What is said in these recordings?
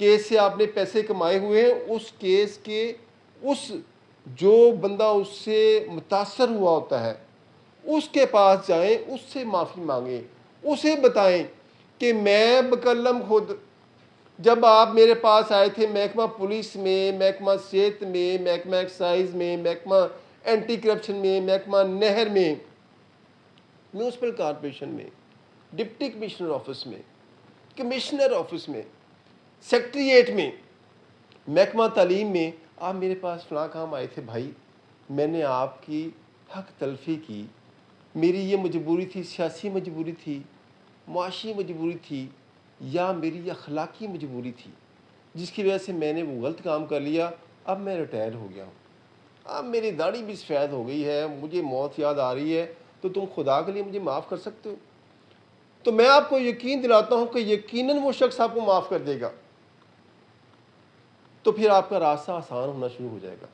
Case سے آپ نے پیسے کمائے ہوئے ہیں، اس کیس کے اس جو بندہ اس سے متاثر ہوا ہوتا ہے اس کے پاس جائیں، اس سے معافی مانگیں، اسے بتائیں کہ میں مکلم خود جب آپ میرے پاس آئے تھے محکمہ پولیس میں، محکمہ صحت میں، محکمہ ایکسائز میں، محکمہ اینٹی کرپشن میں، محکمہ نہر میں، میونسپل کارپوریشن میں، ڈپٹی کمشنر آفس میں، کمشنر آفس میں، سیکٹریٹ میں، محکمہ تعلیم میں، آپ میرے پاس فلاں کام آئے تھے بھائی، میں نے آپ کی حق تلفی کی، میری یہ مجبوری تھی، سیاسی مجبوری تھی، معاشی مجبوری تھی، یا میری اخلاقی مجبوری تھی جس کی وجہ سے میں نے وہ غلط کام کر لیا، اب میں ریٹائر ہو گیا ہوں، اب میری داڑھی بھی سفید ہو گئی ہے، مجھے موت یاد آ رہی ہے، تو تم خدا کے لیے مجھے معاف کر سکتے ہو؟ تو میں آپ کو یقین دلاتا ہوں کہ یقیناً وہ شخص آپ کو معاف کر دے گا، تو پھر آپ کا راستہ آسان ہونا شروع ہو جائے گا۔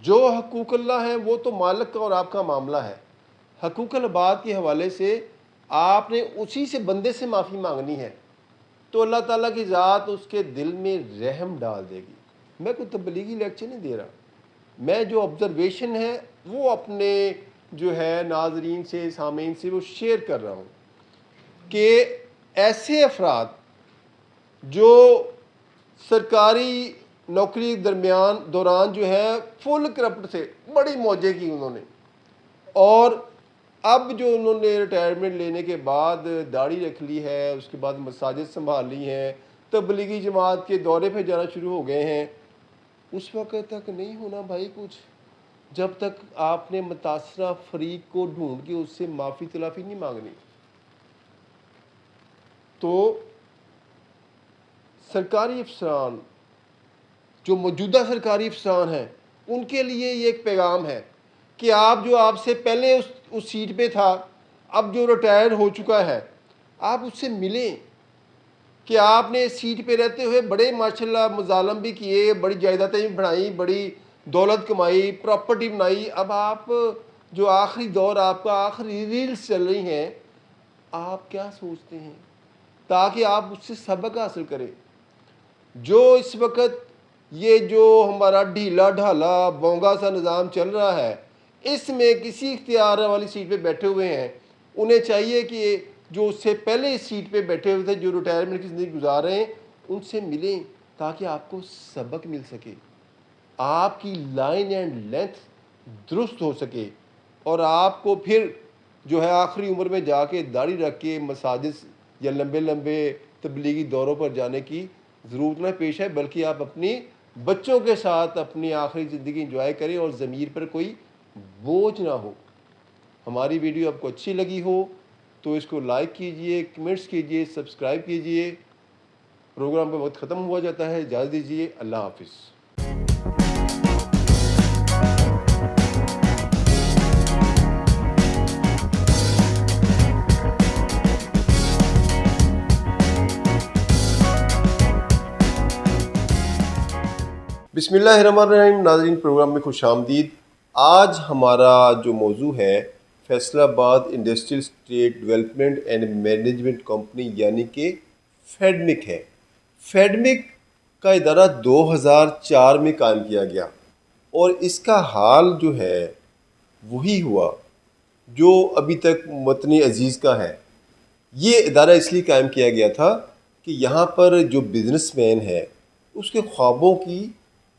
جو حقوق اللہ ہیں وہ تو مالک کا اور آپ کا معاملہ ہے، حقوق العباد کے حوالے سے آپ نے اسی سے بندے سے معافی مانگنی ہے، تو اللہ تعالیٰ کی ذات اس کے دل میں رحم ڈال دے گی۔ میں کوئی تبلیغی لیکچر نہیں دے رہا، میں جو آبزرویشن ہے وہ اپنے جو ہے ناظرین سے، سامعین سے وہ شیئر کر رہا ہوں کہ ایسے افراد جو سرکاری نوکری دوران جو ہے فل کرپٹ تھے، بڑی موجیں کی انہوں نے، اور اب جو انہوں نے ریٹائرمنٹ لینے کے بعد داڑھی رکھ لی ہے، اس کے بعد مساجد سنبھال لی ہیں، تبلیغی جماعت کے دورے پہ جانا شروع ہو گئے ہیں، اس وقت تک نہیں ہونا بھائی کچھ جب تک آپ نے متاثرہ فریق کو ڈھونڈ کے اس سے معافی تلافی نہیں مانگنی۔ تو سرکاری افسران جو موجودہ سرکاری افسران ہیں ان کے لیے یہ ایک پیغام ہے کہ آپ جو آپ سے پہلے اس سیٹ پہ تھا، اب جو ریٹائر ہو چکا ہے، آپ اس سے ملیں کہ آپ نے اس سیٹ پہ رہتے ہوئے بڑے ماشاءاللہ مظالم بھی کیے، بڑی جائیدادیں بھی بڑھائیں، بڑی دولت کمائی، پراپرٹی بنائی، اب آپ جو آخری دور آپ کا آخری ریلز چل رہی ہیں، آپ کیا سوچتے ہیں تاکہ آپ اس سے سبق حاصل کریں۔ جو اس وقت یہ جو ہمارا ڈھیلا ڈھالا بونگا سا نظام چل رہا ہے، اس میں کسی اختیار والی سیٹ پہ بیٹھے ہوئے ہیں، انہیں چاہیے کہ جو اس سے پہلے اس سیٹ پہ بیٹھے ہوئے تھے، جو ریٹائرمنٹ کی زندگی گزار رہے ہیں، ان سے ملیں تاکہ آپ کو سبق مل سکے، آپ کی لائن اینڈ لینتھ درست ہو سکے، اور آپ کو پھر جو ہے آخری عمر میں جا کے داڑھی رکھ کے مساجد یا لمبے لمبے تبلیغی دوروں پر جانے کی ضرورت نہ پیش ہے، بلکہ آپ اپنی بچوں کے ساتھ اپنی آخری زندگی انجوائے کریں اور ضمیر پر کوئی بوجھ نہ ہو۔ ہماری ویڈیو آپ کو اچھی لگی ہو تو اس کو لائک کیجئے، کمنٹس کیجئے، سبسکرائب کیجئے۔ پروگرام کا وقت ختم ہوا جاتا ہے، اجازت دیجئے، اللہ حافظ۔ بسم اللہ الرحمن الرحیم۔ ناظرین، پروگرام میں خوش آمدید۔ آج ہمارا جو موضوع ہے فیصل آباد industrial estate development and management company یعنی کہ فیڈمک ہے۔ فیڈمک کا ادارہ 2004 میں قائم کیا گیا اور اس کا حال جو ہے وہی ہوا جو ابھی تک وطن عزیز کا ہے۔ یہ ادارہ اس لیے قائم کیا گیا تھا کہ یہاں پر جو بزنس مین ہے اس کے خوابوں کی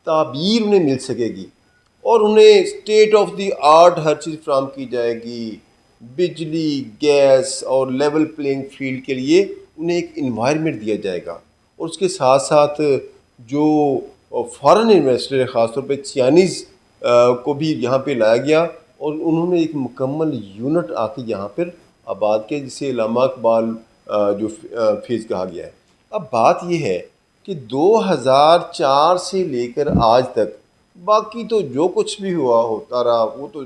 تعبیر انہیں مل سکے گی اور انہیں اسٹیٹ آف دی آرٹ ہر چیز فراہم کی جائے گی، بجلی، گیس اور لیول پلینگ فیلڈ کے لیے انہیں ایک انوائرمنٹ دیا جائے گا، اور اس کے ساتھ ساتھ جو فارن انویسٹر ہے، خاص طور پہ چائنیز کو بھی یہاں پہ لایا گیا اور انہوں نے ایک مکمل یونٹ آ کے یہاں پر آباد کے، جسے علامہ اقبال جو فیز کہا گیا ہے۔ اب بات یہ ہے کہ 2004 سے لے کر آج تک باقی تو جو کچھ بھی ہوا ہوتا رہا، وہ تو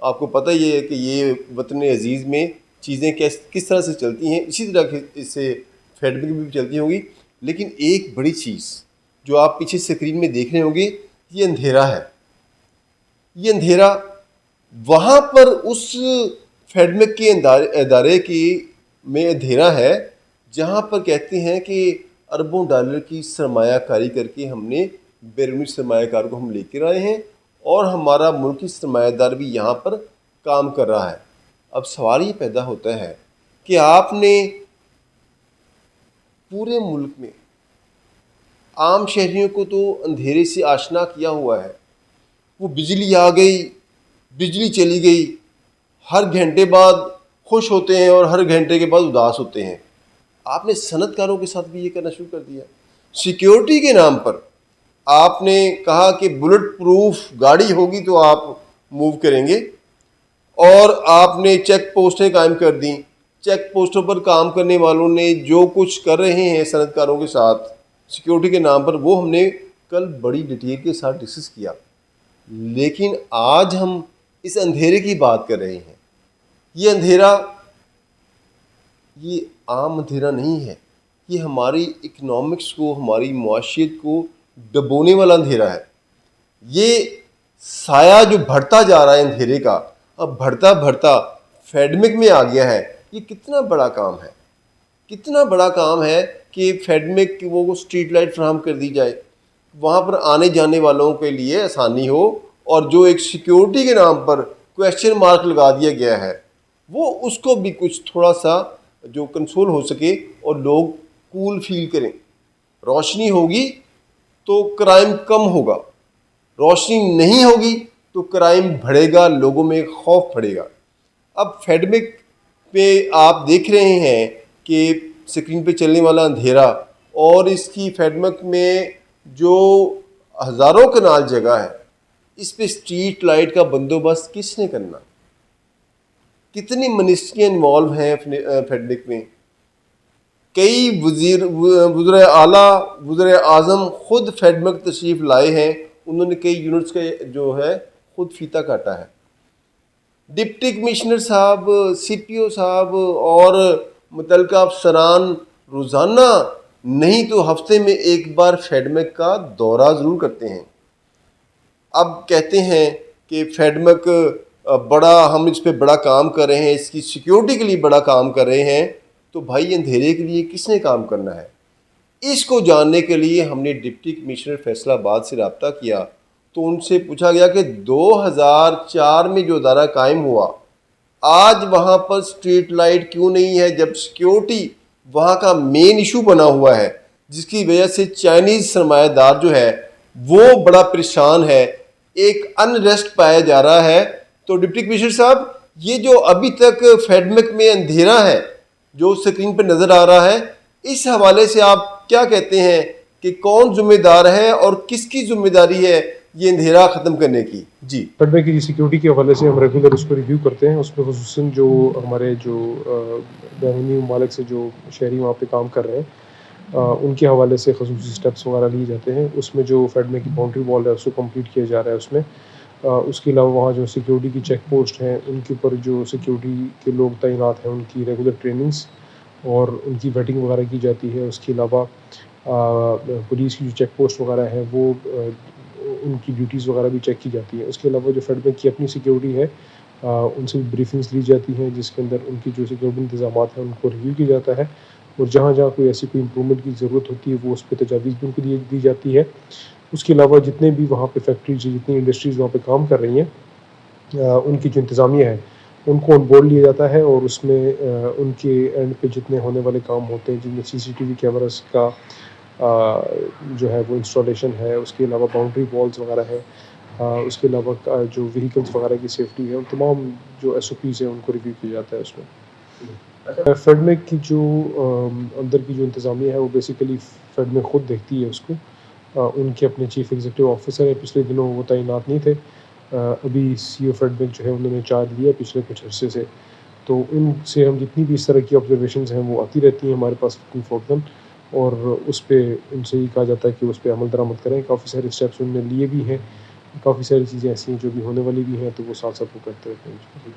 آپ کو پتہ ہی ہے کہ یہ وطن عزیز میں چیزیں کس طرح سے چلتی ہیں، اسی طرح اس سے فیڈمک بھی چلتی ہوں گی۔ لیکن ایک بڑی چیز جو آپ پیچھے اسکرین میں دیکھ رہے ہوں گے، یہ اندھیرا ہے۔ یہ اندھیرا وہاں پر اس فیڈمک کے ادارے کی میں اندھیرا ہے جہاں پر کہتے ہیں کہ اربوں ڈالر کی سرمایہ کاری کر کے ہم نے بیرونی سرمایہ کار کو ہم لے کر آئے ہیں اور ہمارا ملکی سرمایہ دار بھی یہاں پر کام کر رہا ہے۔ اب سوال یہ پیدا ہوتا ہے کہ آپ نے پورے ملک میں عام شہریوں کو تو اندھیرے سے آشنا کیا ہوا ہے، وہ بجلی آ گئی، بجلی چلی گئی، ہر گھنٹے بعد خوش ہوتے ہیں اور ہر گھنٹے کے بعد اداس ہوتے ہیں۔ آپ نے صنعت کاروں کے ساتھ بھی یہ کرنا شروع کر دیا۔ سیکیورٹی کے نام پر آپ نے کہا کہ بلٹ پروف گاڑی ہوگی تو آپ موو کریں گے، اور آپ نے چیک پوسٹیں قائم کر دیں۔ چیک پوسٹوں پر کام کرنے والوں نے جو کچھ کر رہے ہیں صنعت کاروں کے ساتھ سیکیورٹی کے نام پر، وہ ہم نے کل بڑی ڈیٹیل کے ساتھ ڈسکس کیا۔ لیکن آج ہم اس اندھیرے کی بات کر رہے ہیں۔ یہ اندھیرا یہ عام اندھیرا نہیں ہے، یہ ہماری اکنامکس کو، ہماری معاشیت کو ڈبونے والا اندھیرا ہے۔ یہ سایہ جو بڑھتا جا رہا ہے اندھیرے کا، اب بڑھتا بڑھتا فیڈمک میں آ گیا ہے۔ یہ کتنا بڑا کام ہے، کتنا بڑا کام ہے کہ فیڈمک وہ اسٹریٹ لائٹ فراہم کر دی جائے، وہاں پر آنے جانے والوں کے لیے آسانی ہو، اور جو ایک سیکیورٹی کے نام پر کویسچن مارک لگا دیا گیا ہے وہ اس کو بھی کچھ تھوڑا سا جو کنسول ہو سکے اور لوگ کول فیل کریں۔ روشنی ہوگی تو کرائم کم ہوگا، روشنی نہیں ہوگی تو کرائم بڑھے گا، لوگوں میں خوف بڑھے گا۔ اب فیڈمک پہ آپ دیکھ رہے ہیں کہ اسکرین پہ چلنے والا اندھیرا، اور اس کی فیڈمک میں جو ہزاروں کنال جگہ ہے، اس پہ اسٹریٹ لائٹ کا بندوبست کس نے کرنا؟ کتنی منسٹریاں انوالو ہیں فیڈمک میں؟ کئی وزرائے اعلیٰ، وزیر اعظم خود فیڈمک تشریف لائے ہیں، انہوں نے کئی یونٹس کا جو ہے خود فیتہ کاٹا ہے۔ ڈپٹی کمشنر صاحب، سی پی او صاحب اور متعلقہ افسران روزانہ نہیں تو ہفتے میں ایک بار فیڈمک کا دورہ ضرور کرتے ہیں۔ اب کہتے ہیں کہ فیڈمک بڑا، ہم اس پہ بڑا کام کر رہے ہیں، اس کی سیکیورٹی کے لیے بڑا کام کر رہے ہیں، تو بھائی اندھیرے کے لیے کس نے کام کرنا ہے؟ اس کو جاننے کے لیے ہم نے ڈپٹی کمشنر فیصل آباد سے رابطہ کیا، تو ان سے پوچھا گیا کہ 2004 میں جو ادارہ قائم ہوا، آج وہاں پر اسٹریٹ لائٹ کیوں نہیں ہے، جب سیکیورٹی وہاں کا مین ایشو بنا ہوا ہے، جس کی وجہ سے چائنیز سرمایہ دار جو ہے وہ بڑا پریشان ہے، ایک انریسٹ پایا جا رہا ہے۔ تو ڈپٹی کمشنر صاحب، یہ جو ابھی تک فیڈمک میں اندھیرا ہے جو اسکرین پہ نظر آ رہا ہے، اس حوالے سے آپ کیا کہتے ہیں کہ کون ذمہ دار ہے اور کس کی ذمہ داری ہے یہ اندھیرا ختم کرنے کی؟ جی، فیڈمک کی سیکیورٹی کے حوالے سے ہم ریگولر اس کو ریویو کرتے ہیں، اس میں خصوصاً جو ہمارے جو بیرونی ممالک سے جو شہری وہاں پہ کام کر رہے ہیں ان کے حوالے سے خصوصی سٹیپس وغیرہ لیے جاتے ہیں۔ اس میں جو فیڈمک کی باؤنڈری وال ہے اس کو کمپلیٹ کیا جا رہا ہے اس میں۔ اس کے علاوہ وہاں جو سیکیورٹی کی چیک پوسٹ ہیں ان کے اوپر جو سیکیورٹی کے لوگ تعینات ہیں ان کی ریگولر ٹریننگز اور ان کی ویٹنگ وغیرہ کی جاتی ہے۔ اس کے علاوہ پولیس کی جو چیک پوسٹ وغیرہ ہیں وہ ان کی ڈیوٹیز وغیرہ بھی چیک کی جاتی ہیں۔ اس کے علاوہ جو فیڈمک کی اپنی سیکیورٹی ہے ان سے بھی بریفنگز لی جاتی ہیں، جس کے اندر ان کی جو سیکیورٹی انتظامات ہیں ان کو ریویو کیا جاتا ہے، اور جہاں جہاں کوئی ایسی کوئی امپرومنٹ کی ضرورت ہوتی ہے وہ اس پہ تجاویز بھی ان کو دی جاتی ہے۔ اس کے علاوہ جتنے بھی وہاں پہ فیکٹریز، جتنی انڈسٹریز وہاں پہ کام کر رہی ہیں ان کی جو انتظامیہ ہے ان کو آن بورڈ لیا جاتا ہے، اور اس میں ان کے اینڈ پہ جتنے ہونے والے کام ہوتے ہیں جن میں CCTV کیمراز کا جو ہے وہ انسٹالیشن ہے، اس کے علاوہ باؤنڈری والز وغیرہ ہے، اس کے علاوہ جو وہیکلس وغیرہ کی سیفٹی ہے، ان تمام جو SOPs ہیں ان کو ریویو کیا جاتا ہے اس میں۔ فیڈمک کی جو اندر کی جو انتظامیہ ہے وہ بیسیکلی فیڈمک خود دیکھتی ہے اس کو۔ ان کے اپنے چیف ایگزیکٹو آفیسر ہیں، پچھلے دنوں وہ تعینات نہیں تھے، ابھی CEO فیڈمک جو ہے انہوں نے چارج لیا پچھلے کچھ عرصے سے، تو ان سے ہم جتنی بھی اس طرح کی آبزرویشنز ہیں وہ آتی رہتی ہیں ہمارے پاس فوراً، اور اس پہ ان سے یہ کہا جاتا ہے کہ اس پہ عمل درآمد کریں۔ کافی سارے اسٹیپس ان نے لیے بھی ہیں، کافی ساری چیزیں ایسی ہیں جو بھی ہونے والی بھی ہیں، تو وہ ساتھ ساتھ وہ کرتے رہتے ہیں۔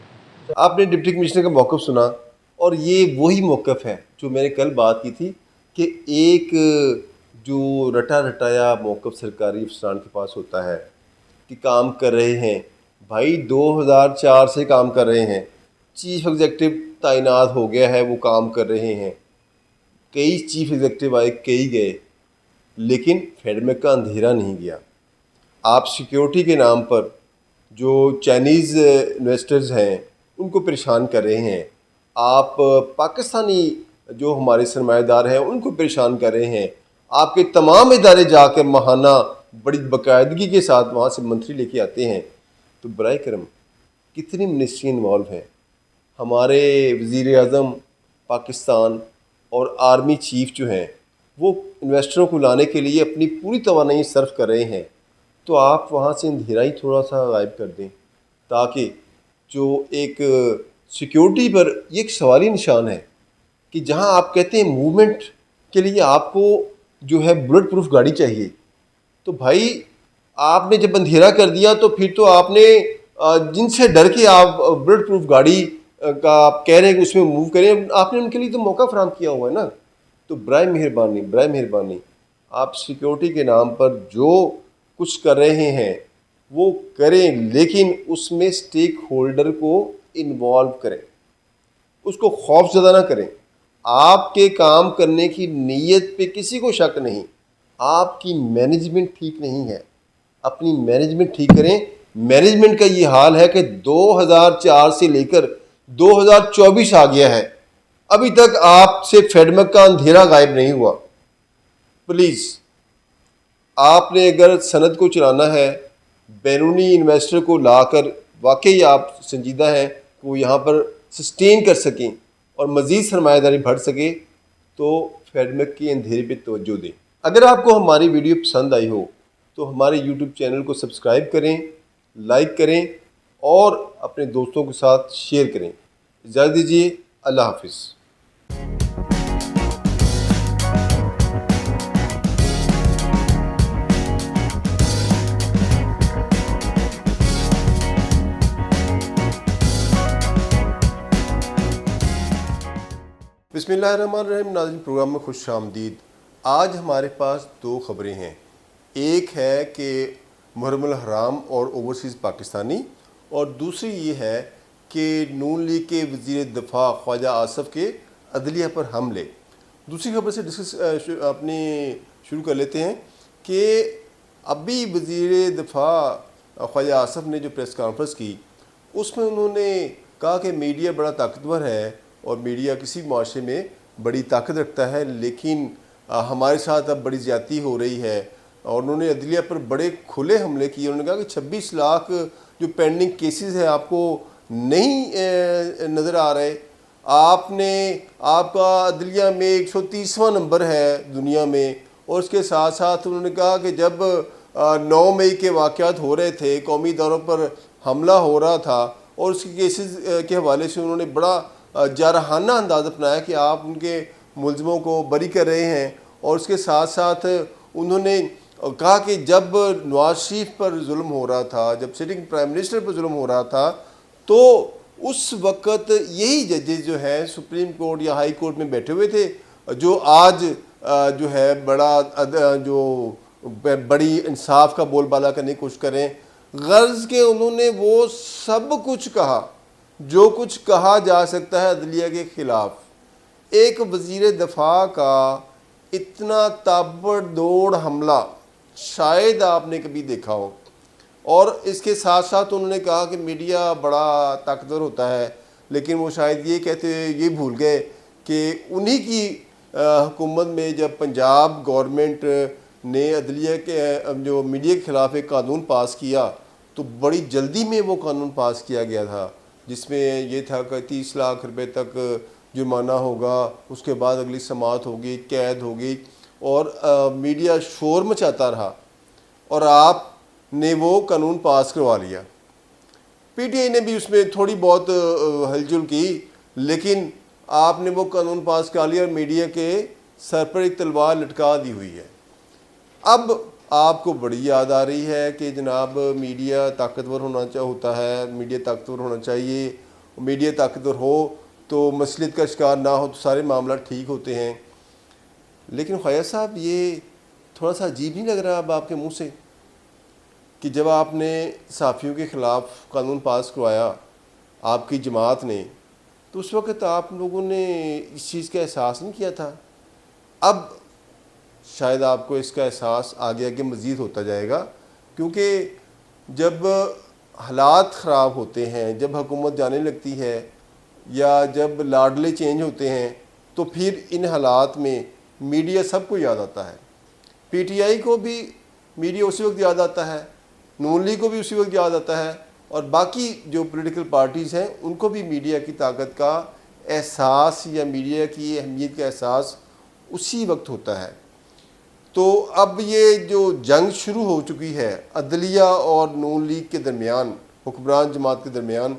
آپ نے ڈپٹی کمشنر کا موقف سنا، اور یہ وہی موقف ہے جو میں نے کل بات کی تھی کہ ایک جو رٹا رٹایا موقف سرکاری افسران کے پاس ہوتا ہے کہ کام کر رہے ہیں، بھائی 2004 سے کام کر رہے ہیں، چیف ایگزیکٹو تعینات ہو گیا ہے، وہ کام کر رہے ہیں، کئی چیف ایگزیکٹو آئے, کئی گئے, لیکن فیڈمیک کا اندھیرا نہیں گیا. آپ سیکیورٹی کے نام پر جو چائنیز انویسٹرز ہیں ان کو پریشان کر رہے ہیں, آپ پاکستانی جو ہمارے سرمایہ دار ہیں ان کو پریشان کر رہے ہیں. آپ کے تمام ادارے جا کے ماہانہ بڑی باقاعدگی کے ساتھ وہاں سے منتری لے کے آتے ہیں. تو برائے کرم کتنی منسٹری انوالو ہیں. ہمارے وزیر اعظم پاکستان اور آرمی چیف جو ہیں وہ انویسٹروں کو لانے کے لیے اپنی پوری توانائی صرف کر رہے ہیں. تو آپ وہاں سے اندھیرا ہی تھوڑا سا غائب کر دیں, تاکہ جو ایک سیکیورٹی پر یہ ایک سوالی نشان ہے کہ جہاں آپ کہتے ہیں موومنٹ کے لیے آپ کو جو ہے بلٹ پروف گاڑی چاہیے, تو بھائی آپ نے جب اندھیرا کر دیا تو پھر تو آپ نے جن سے ڈر کے آپ بلٹ پروف گاڑی کا آپ کہہ رہے ہیں کہ اس میں موو کریں, آپ نے ان کے لیے تو موقع فراہم کیا ہوا ہے نا. تو برائے مہربانی آپ سیکیورٹی کے نام پر جو کچھ کر رہے ہیں وہ کریں, لیکن اس میں سٹیک ہولڈر کو انوالو کریں, اس کو خوف زدہ نہ کریں. آپ کے کام کرنے کی نیت پہ کسی کو شک نہیں, آپ کی مینجمنٹ ٹھیک نہیں ہے. اپنی مینجمنٹ ٹھیک کریں. مینجمنٹ کا یہ حال ہے کہ 2004 سے لے کر 2024 آ گیا ہے, ابھی تک آپ سے فیڈمیک کا اندھیرا غائب نہیں ہوا. پلیز آپ نے اگر صنعت کو چلانا ہے, بیرونی انویسٹر کو لا کر واقعی آپ سنجیدہ ہیں کہ وہ یہاں پر سسٹین کر سکیں اور مزید سرمایہ داری بڑھ سکے, تو فیڈمیک کے اندھیرے پہ توجہ دیں. اگر آپ کو ہماری ویڈیو پسند آئی ہو تو ہمارے یوٹیوب چینل کو سبسکرائب کریں, لائک کریں اور اپنے دوستوں کے ساتھ شیئر کریں. اجازت دیجیے, اللہ حافظ. بسم اللہ الرحمن الرحیم. ناظرین, پروگرام میں خوش آمدید. آج ہمارے پاس دو خبریں ہیں. ایک ہے کہ محرم الحرام اور اوورسیز پاکستانی, اور دوسری یہ ہے کہ نون لیگ کے وزیر دفاع خواجہ آصف کے عدلیہ پر حملے. دوسری خبر سے اپنی شروع کر لیتے ہیں کہ ابھی وزیر دفاع خواجہ آصف نے جو پریس کانفرنس کی اس میں انہوں نے کہا کہ میڈیا بڑا طاقتور ہے اور میڈیا کسی معاشرے میں بڑی طاقت رکھتا ہے, لیکن ہمارے ساتھ اب بڑی زیادتی ہو رہی ہے. اور انہوں نے عدلیہ پر بڑے کھلے حملے کیے. انہوں نے کہا کہ 26 لاکھ جو پینڈنگ کیسز ہیں آپ کو نہیں نظر آ رہے. آپ کا عدلیہ میں 130واں نمبر ہے دنیا میں. اور اس کے ساتھ ساتھ انہوں نے کہا کہ جب 9 مئی کے واقعات ہو رہے تھے, قومی اداروں پر حملہ ہو رہا تھا, اور اس کے کیسز کے حوالے سے انہوں نے بڑا جارحانہ انداز اپنایا کہ آپ ان کے ملزموں کو بری کر رہے ہیں. اور اس کے ساتھ ساتھ انہوں نے کہا کہ جب نواز شریف پر ظلم ہو رہا تھا, جب سٹنگ پرائم منسٹر پر ظلم ہو رہا تھا, تو اس وقت یہی ججز جو ہیں سپریم کورٹ یا ہائی کورٹ میں بیٹھے ہوئے تھے, جو آج جو ہے بڑی انصاف کا بول بالا کرنے کی کوشش کریں. غرض کہ انہوں نے وہ سب کچھ کہا جو کچھ کہا جا سکتا ہے عدلیہ کے خلاف. ایک وزیر دفاع کا اتنا تابڑ دوڑ حملہ شاید آپ نے کبھی دیکھا ہو. اور اس کے ساتھ ساتھ انہوں نے کہا کہ میڈیا بڑا طاقتور ہوتا ہے, لیکن وہ شاید یہ بھول گئے کہ انہی کی حکومت میں جب پنجاب گورنمنٹ نے عدلیہ کے جو میڈیا کے خلاف ایک قانون پاس کیا تو بڑی جلدی میں وہ قانون پاس کیا گیا تھا, جس میں یہ تھا کہ 30 لاکھ روپے تک جرمانہ ہوگا, اس کے بعد اگلی سماعت ہوگی, قید ہوگی, اور میڈیا شور مچاتا رہا اور آپ نے وہ قانون پاس کروا لیا. پی ٹی آئی نے بھی اس میں تھوڑی بہت ہلچل کی, لیکن آپ نے وہ قانون پاس کر لیا اور میڈیا کے سر پر ایک تلوار لٹکا دی ہوئی ہے. اب آپ کو بڑی یاد آ رہی ہے کہ جناب میڈیا طاقتور ہوتا ہے, میڈیا طاقتور ہونا چاہیے, میڈیا طاقتور ہو تو مصلیت کا شکار نہ ہو تو سارے معاملات ٹھیک ہوتے ہیں. لیکن خواجہ صاحب یہ تھوڑا سا عجیب نہیں لگ رہا اب آپ کے منہ سے کہ جب آپ نے صحافیوں کے خلاف قانون پاس کروایا آپ کی جماعت نے, تو اس وقت آپ لوگوں نے اس چیز کا احساس نہیں کیا تھا اب شاید آپ کو اس کا احساس آگے آگے مزید ہوتا جائے گا، کیونکہ جب حالات خراب ہوتے ہیں، جب حکومت جانے لگتی ہے یا جب لاڈلے چینج ہوتے ہیں، تو پھر ان حالات میں میڈیا سب کو یاد آتا ہے. پی ٹی آئی کو بھی میڈیا اسی وقت یاد آتا ہے، نون لیگ کو بھی اسی وقت یاد آتا ہے، اور باقی جو پولیٹیکل پارٹیز ہیں ان کو بھی میڈیا کی طاقت کا احساس یا میڈیا کی اہمیت کا احساس اسی وقت ہوتا ہے. تو اب یہ جو جنگ شروع ہو چکی ہے عدلیہ اور نون لیگ کے درمیان، حکمران جماعت کے درمیان،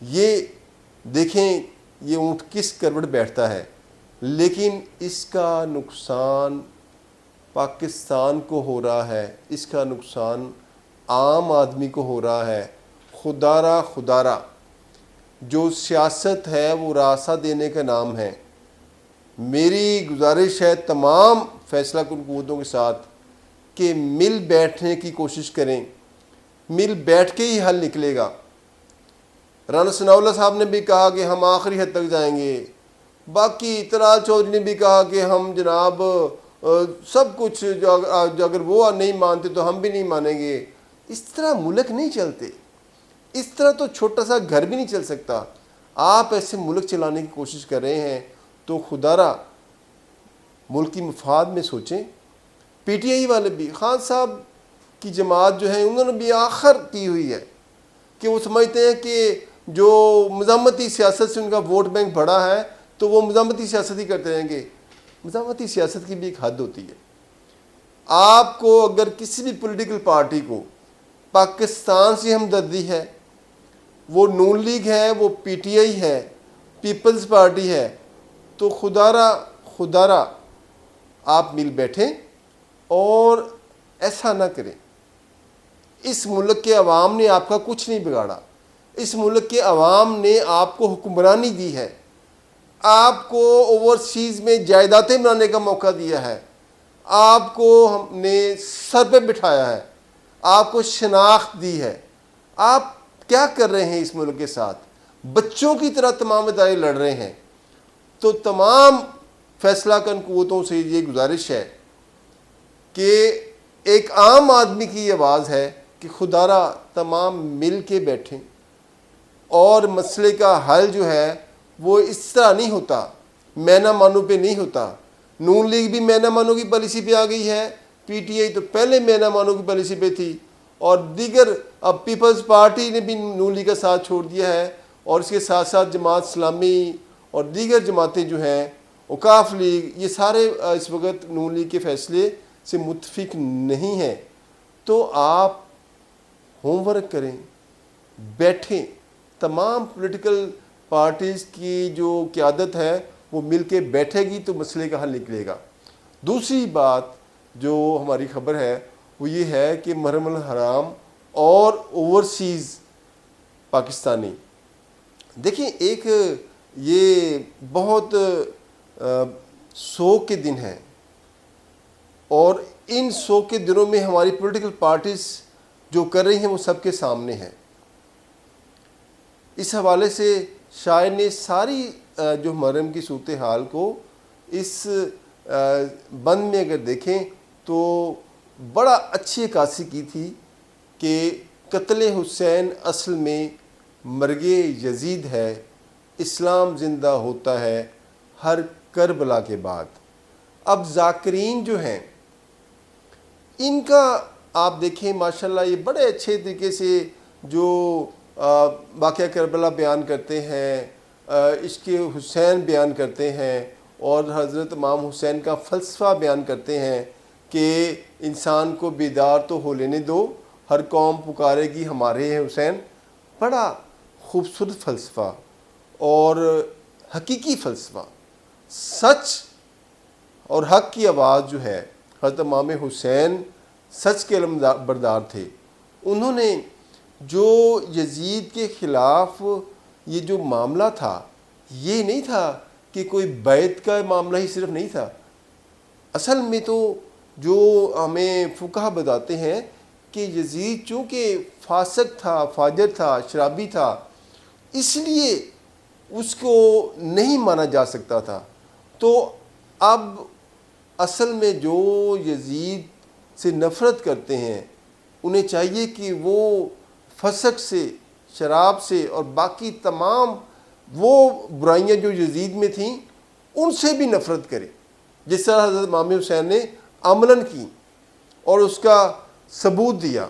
یہ دیکھیں یہ اونٹ کس کروٹ بیٹھتا ہے. لیکن اس کا نقصان پاکستان کو ہو رہا ہے، اس کا نقصان عام آدمی کو ہو رہا ہے. خدارہ جو سیاست ہے وہ راستہ دینے کا نام ہے. میری گزارش ہے تمام فیصلہ کن قوتوں کے ساتھ کہ مل بیٹھنے کی کوشش کریں. مل بیٹھ کے ہی حل نکلے گا. رانا ثناء اللہ صاحب نے بھی کہا کہ ہم آخری حد تک جائیں گے. باقی طلال چودھری نے بھی کہا کہ ہم جناب سب کچھ جو اگر وہ نہیں مانتے تو ہم بھی نہیں مانیں گے. اس طرح ملک نہیں چلتے. اس طرح تو چھوٹا سا گھر بھی نہیں چل سکتا. آپ ایسے ملک چلانے کی کوشش کر رہے ہیں تو خدارہ ملک کی مفاد میں سوچیں. پی ٹی آئی والے بھی، خان صاحب کی جماعت جو ہے انہوں نے بھی آخر کی ہوئی ہے کہ وہ سمجھتے ہیں کہ جو مزاحمتی سیاست سے ان کا ووٹ بینک بڑھا ہے تو وہ مزاحمتی سیاست ہی کرتے رہیں گے. مزاحمتی سیاست کی بھی ایک حد ہوتی ہے. آپ کو اگر کسی بھی پولیٹیکل پارٹی کو پاکستان سے ہمدردی ہے، وہ نون لیگ ہے، وہ پی ٹی آئی ہے، پیپلز پارٹی ہے، تو خدارہ آپ مل بیٹھیں اور ایسا نہ کریں. اس ملک کے عوام نے آپ کا کچھ نہیں بگاڑا. اس ملک کے عوام نے آپ کو حکمرانی دی ہے، آپ کو اوورسیز میں جائیدادیں بنانے کا موقع دیا ہے، آپ کو ہم نے سر پہ بٹھایا ہے، آپ کو شناخت دی ہے. آپ کیا کر رہے ہیں اس ملک کے ساتھ؟ بچوں کی طرح تمام ادارے لڑ رہے ہیں. تو تمام فیصلہ کن قوتوں سے یہ گزارش ہے کہ ایک عام آدمی کی آواز ہے کہ خدارہ تمام مل کے بیٹھیں، اور مسئلے کا حل جو ہے وہ اس طرح نہیں ہوتا، میں نہ مانو پہ نہیں ہوتا. نون لیگ بھی میں نہ مانو کی پالیسی پہ آ گئی ہے، پی ٹی آئی تو پہلے میں نہ مانو کی پالیسی پہ تھی، اور دیگر اب پیپلز پارٹی نے بھی نون لیگ کا ساتھ چھوڑ دیا ہے، اور اس کے ساتھ ساتھ جماعت اسلامی اور دیگر جماعتیں جو ہیں، اوقاف لیگ، یہ سارے اس وقت نون لیگ کے فیصلے سے متفق نہیں ہیں. تو آپ ہوم ورک کریں، بیٹھیں. تمام پولیٹیکل پارٹیز کی جو قیادت ہے وہ مل کے بیٹھے گی تو مسئلے کا حل نکلے گا. دوسری بات جو ہماری خبر ہے وہ یہ ہے کہ محرم الحرام اور اوورسیز پاکستانی، دیکھیں ایک یہ بہت سوگ کے دن ہیں، اور ان سوگ کے دنوں میں ہماری پولیٹیکل پارٹیز جو کر رہی ہیں وہ سب کے سامنے ہیں. اس حوالے سے شاعر نے ساری جو محرم کی صورتحال کو اس بند میں اگر دیکھیں تو بڑا اچھی عکاسی کی تھی کہ قتل حسین اصل میں مرگ یزید ہے، اسلام زندہ ہوتا ہے ہر کربلا کے بعد. اب ذاکرین جو ہیں ان کا آپ دیکھیں ماشاءاللہ یہ بڑے اچھے طریقے سے جو واقعہ کربلا بیان کرتے ہیں، عشق حسین بیان کرتے ہیں، اور حضرت امام حسین کا فلسفہ بیان کرتے ہیں کہ انسان کو بیدار تو ہو لینے دو، ہر قوم پکارے گی ہمارے ہیں حسین. بڑا خوبصورت فلسفہ اور حقیقی فلسفہ. سچ اور حق کی آواز جو ہے، حضرت امام حسین سچ کے علم بردار تھے. انہوں نے جو یزید کے خلاف یہ جو معاملہ تھا، یہ نہیں تھا کہ کوئی بیعت کا معاملہ ہی صرف نہیں تھا. اصل میں تو جو ہمیں فقہ بتاتے ہیں کہ یزید چونکہ فاسق تھا، فاجر تھا، شرابی تھا، اس لیے اس کو نہیں مانا جا سکتا تھا. تو اب اصل میں جو یزید سے نفرت کرتے ہیں انہیں چاہیے کہ وہ فسق سے، شراب سے اور باقی تمام وہ برائیاں جو یزید میں تھیں ان سے بھی نفرت کرے، جس طرح حضرت امام حسین نے عملاً کی اور اس کا ثبوت دیا۔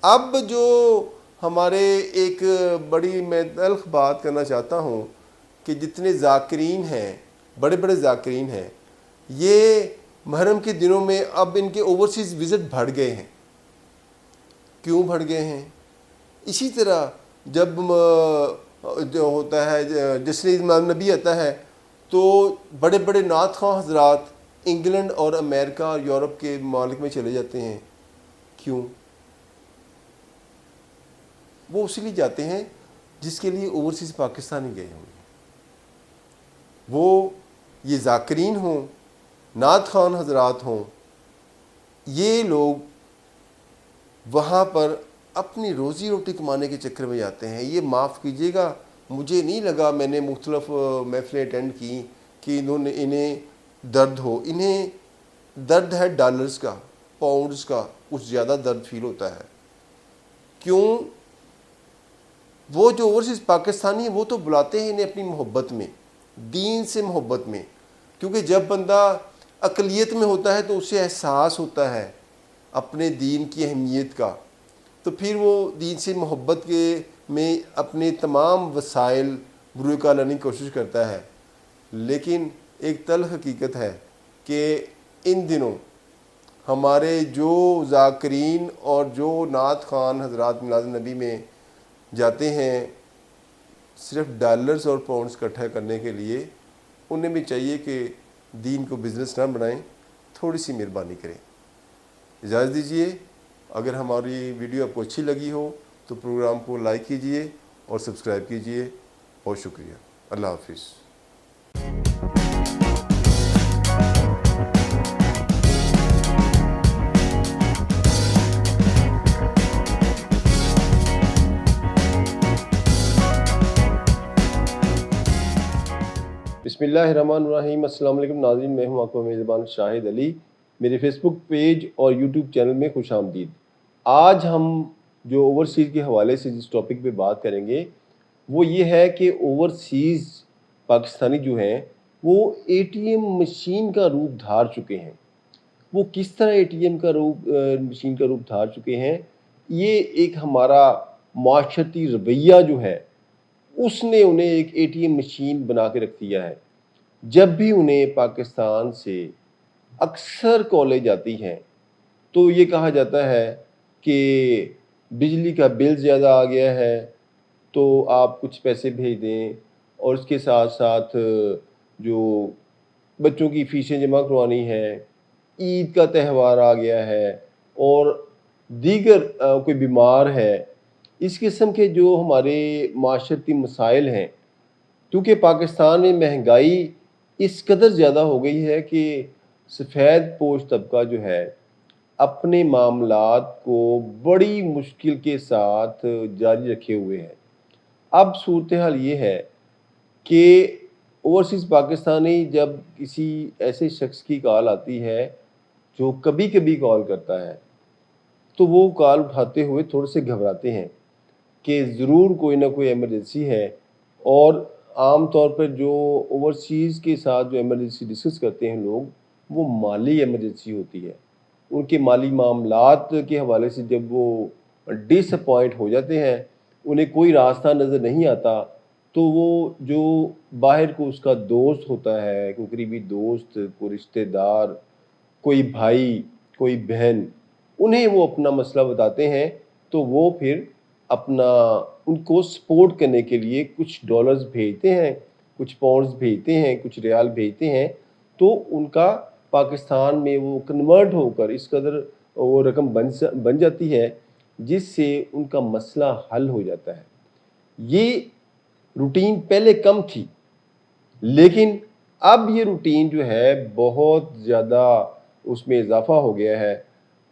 اب جو ہمارے ایک بڑی میں تلخ بات کرنا چاہتا ہوں کہ جتنے ذاکرین ہیں، بڑے بڑے ذاکرین ہیں، یہ محرم کے دنوں میں اب ان کے اوورسیز وزٹ بڑھ گئے ہیں۔ کیوں بڑھ گئے ہیں؟ اسی طرح جب جو ہوتا ہے جشن عید میلاد النبی آتا ہے تو بڑے بڑے نعت خواں حضرات انگلینڈ اور امریکہ اور یورپ کے ممالک میں چلے جاتے ہیں۔ کیوں؟ وہ اسی لیے جاتے ہیں جس کے لیے اوورسیز پاکستانی گئے ہوں گے۔ وہ یہ ذاکرین ہوں، نعت خوان حضرات ہوں، یہ لوگ وہاں پر اپنی روزی روٹی کمانے کے چکر میں جاتے ہیں۔ یہ معاف کیجیے گا، مجھے نہیں لگا، میں نے مختلف محفلیں اٹینڈ کی کہ انہیں درد ہو۔ انہیں درد ہے ڈالرز کا، پاؤنڈز کا، کچھ زیادہ درد فیل ہوتا ہے۔ کیوں؟ وہ جو اوورسیز پاکستانی ہیں وہ تو بلاتے ہیں انہیں اپنی محبت میں، دین سے محبت میں، کیونکہ جب بندہ اقلیت میں ہوتا ہے تو اسے احساس ہوتا ہے اپنے دین کی اہمیت کا، تو پھر وہ دین سے محبت کے میں اپنے تمام وسائل بروئے کار لانے کی کوشش کرتا ہے۔ لیکن ایک تلخ حقیقت ہے کہ ان دنوں ہمارے جو ذاکرین اور جو نعت خوان حضرات میلاد النبی میں جاتے ہیں صرف ڈالرز اور پاؤنڈز اکٹھا کرنے کے لیے، انہیں بھی چاہیے کہ دین کو بزنس نہ بنائیں، تھوڑی سی مہربانی کریں۔ اجازت دیجیے، اگر ہماری ویڈیو آپ کو اچھی لگی ہو تو پروگرام کو لائک کیجیے اور سبسکرائب کیجیے۔ بہت شکریہ، اللہ حافظ۔ بسم اللہ الرحمن الرحیم۔ السلام علیکم ناظرین، میں ہوں آپ کا میزبان شاہد علی۔ میرے فیس بک پیج اور یوٹیوب چینل میں خوش آمدید۔ آج ہم جو اوورسیز کے حوالے سے جس ٹاپک پہ بات کریں گے وہ یہ ہے کہ اوورسیز پاکستانی جو ہیں وہ اے ٹی ایم مشین کا روپ دھار چکے ہیں۔ وہ کس طرح اے ٹی ایم کا مشین کا روپ دھار چکے ہیں، یہ ایک ہمارا معاشرتی رویہ جو ہے اس نے انہیں ایک اے ٹی ایم مشین بنا کے رکھ دیا ہے۔ جب بھی انہیں پاکستان سے اکثر کالیں جاتی ہیں تو یہ کہا جاتا ہے کہ بجلی کا بل زیادہ آ گیا ہے تو آپ کچھ پیسے بھیج دیں، اور اس کے ساتھ ساتھ جو بچوں کی فیسیں جمع کروانی ہیں، عید کا تہوار آ گیا ہے، اور دیگر کوئی بیمار ہے، اس قسم کے جو ہمارے معاشرتی مسائل ہیں۔ کیونکہ پاکستان میں مہنگائی اس قدر زیادہ ہو گئی ہے کہ سفید پوش طبقہ جو ہے اپنے معاملات کو بڑی مشکل کے ساتھ جاری رکھے ہوئے ہیں۔ اب صورتحال یہ ہے کہ اوورسیز پاکستانی جب کسی ایسے شخص کی کال آتی ہے جو کبھی کبھی کال کرتا ہے تو وہ کال اٹھاتے ہوئے تھوڑے سے گھبراتے ہیں کہ ضرور کوئی نہ کوئی ایمرجنسی ہے، اور عام طور پر جو اوورسیز کے ساتھ جو ایمرجنسی ڈسکس کرتے ہیں لوگ، وہ مالی ایمرجنسی ہوتی ہے۔ ان کے مالی معاملات کے حوالے سے جب وہ ڈس اپوائنٹ ہو جاتے ہیں، انہیں کوئی راستہ نظر نہیں آتا، تو وہ جو باہر کو اس کا دوست ہوتا ہے، کوئی قریبی دوست، کوئی رشتہ دار، کوئی بھائی، کوئی بہن، انہیں وہ اپنا مسئلہ بتاتے ہیں تو وہ پھر اپنا ان کو سپورٹ کرنے کے لیے کچھ ڈالرز بھیجتے ہیں، کچھ پاؤنڈز بھیجتے ہیں، کچھ ریال بھیجتے ہیں، تو ان کا پاکستان میں وہ کنورٹ ہو کر اس قدر وہ رقم بن جاتی ہے جس سے ان کا مسئلہ حل ہو جاتا ہے۔ یہ روٹین پہلے کم تھی، لیکن اب یہ روٹین جو ہے بہت زیادہ اس میں اضافہ ہو گیا ہے۔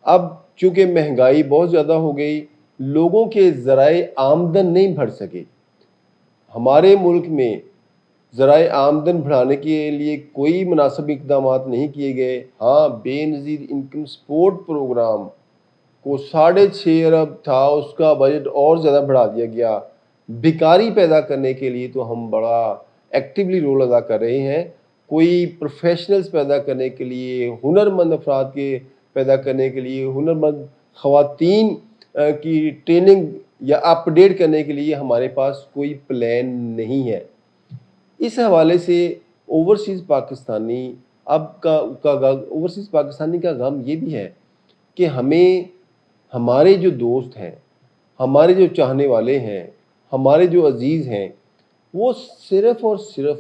اب چونکہ مہنگائی بہت زیادہ ہو گئی، لوگوں کے ذرائع آمدن نہیں بڑھ سکے۔ ہمارے ملک میں ذرائع آمدن بڑھانے کے لیے کوئی مناسب اقدامات نہیں کیے گئے۔ ہاں، بے نظیر انکم سپورٹ پروگرام کو 6.5 ارب تھا، اس کا بجٹ اور زیادہ بڑھا دیا گیا۔ بیکاری پیدا کرنے کے لیے تو ہم بڑا ایکٹیولی رول ادا کر رہے ہیں۔ کوئی پروفیشنلز پیدا کرنے کے لیے، ہنرمند افراد کے پیدا کرنے کے لیے، ہنرمند خواتین کی ٹریننگ یا اپ ڈیٹ کرنے کے لیے ہمارے پاس کوئی پلان نہیں ہے۔ اس حوالے سے اوورسیز پاکستانی اوورسیز پاکستانی کا غم یہ بھی ہے کہ ہمارے جو دوست ہیں، ہمارے جو چاہنے والے ہیں، ہمارے جو عزیز ہیں، وہ صرف اور صرف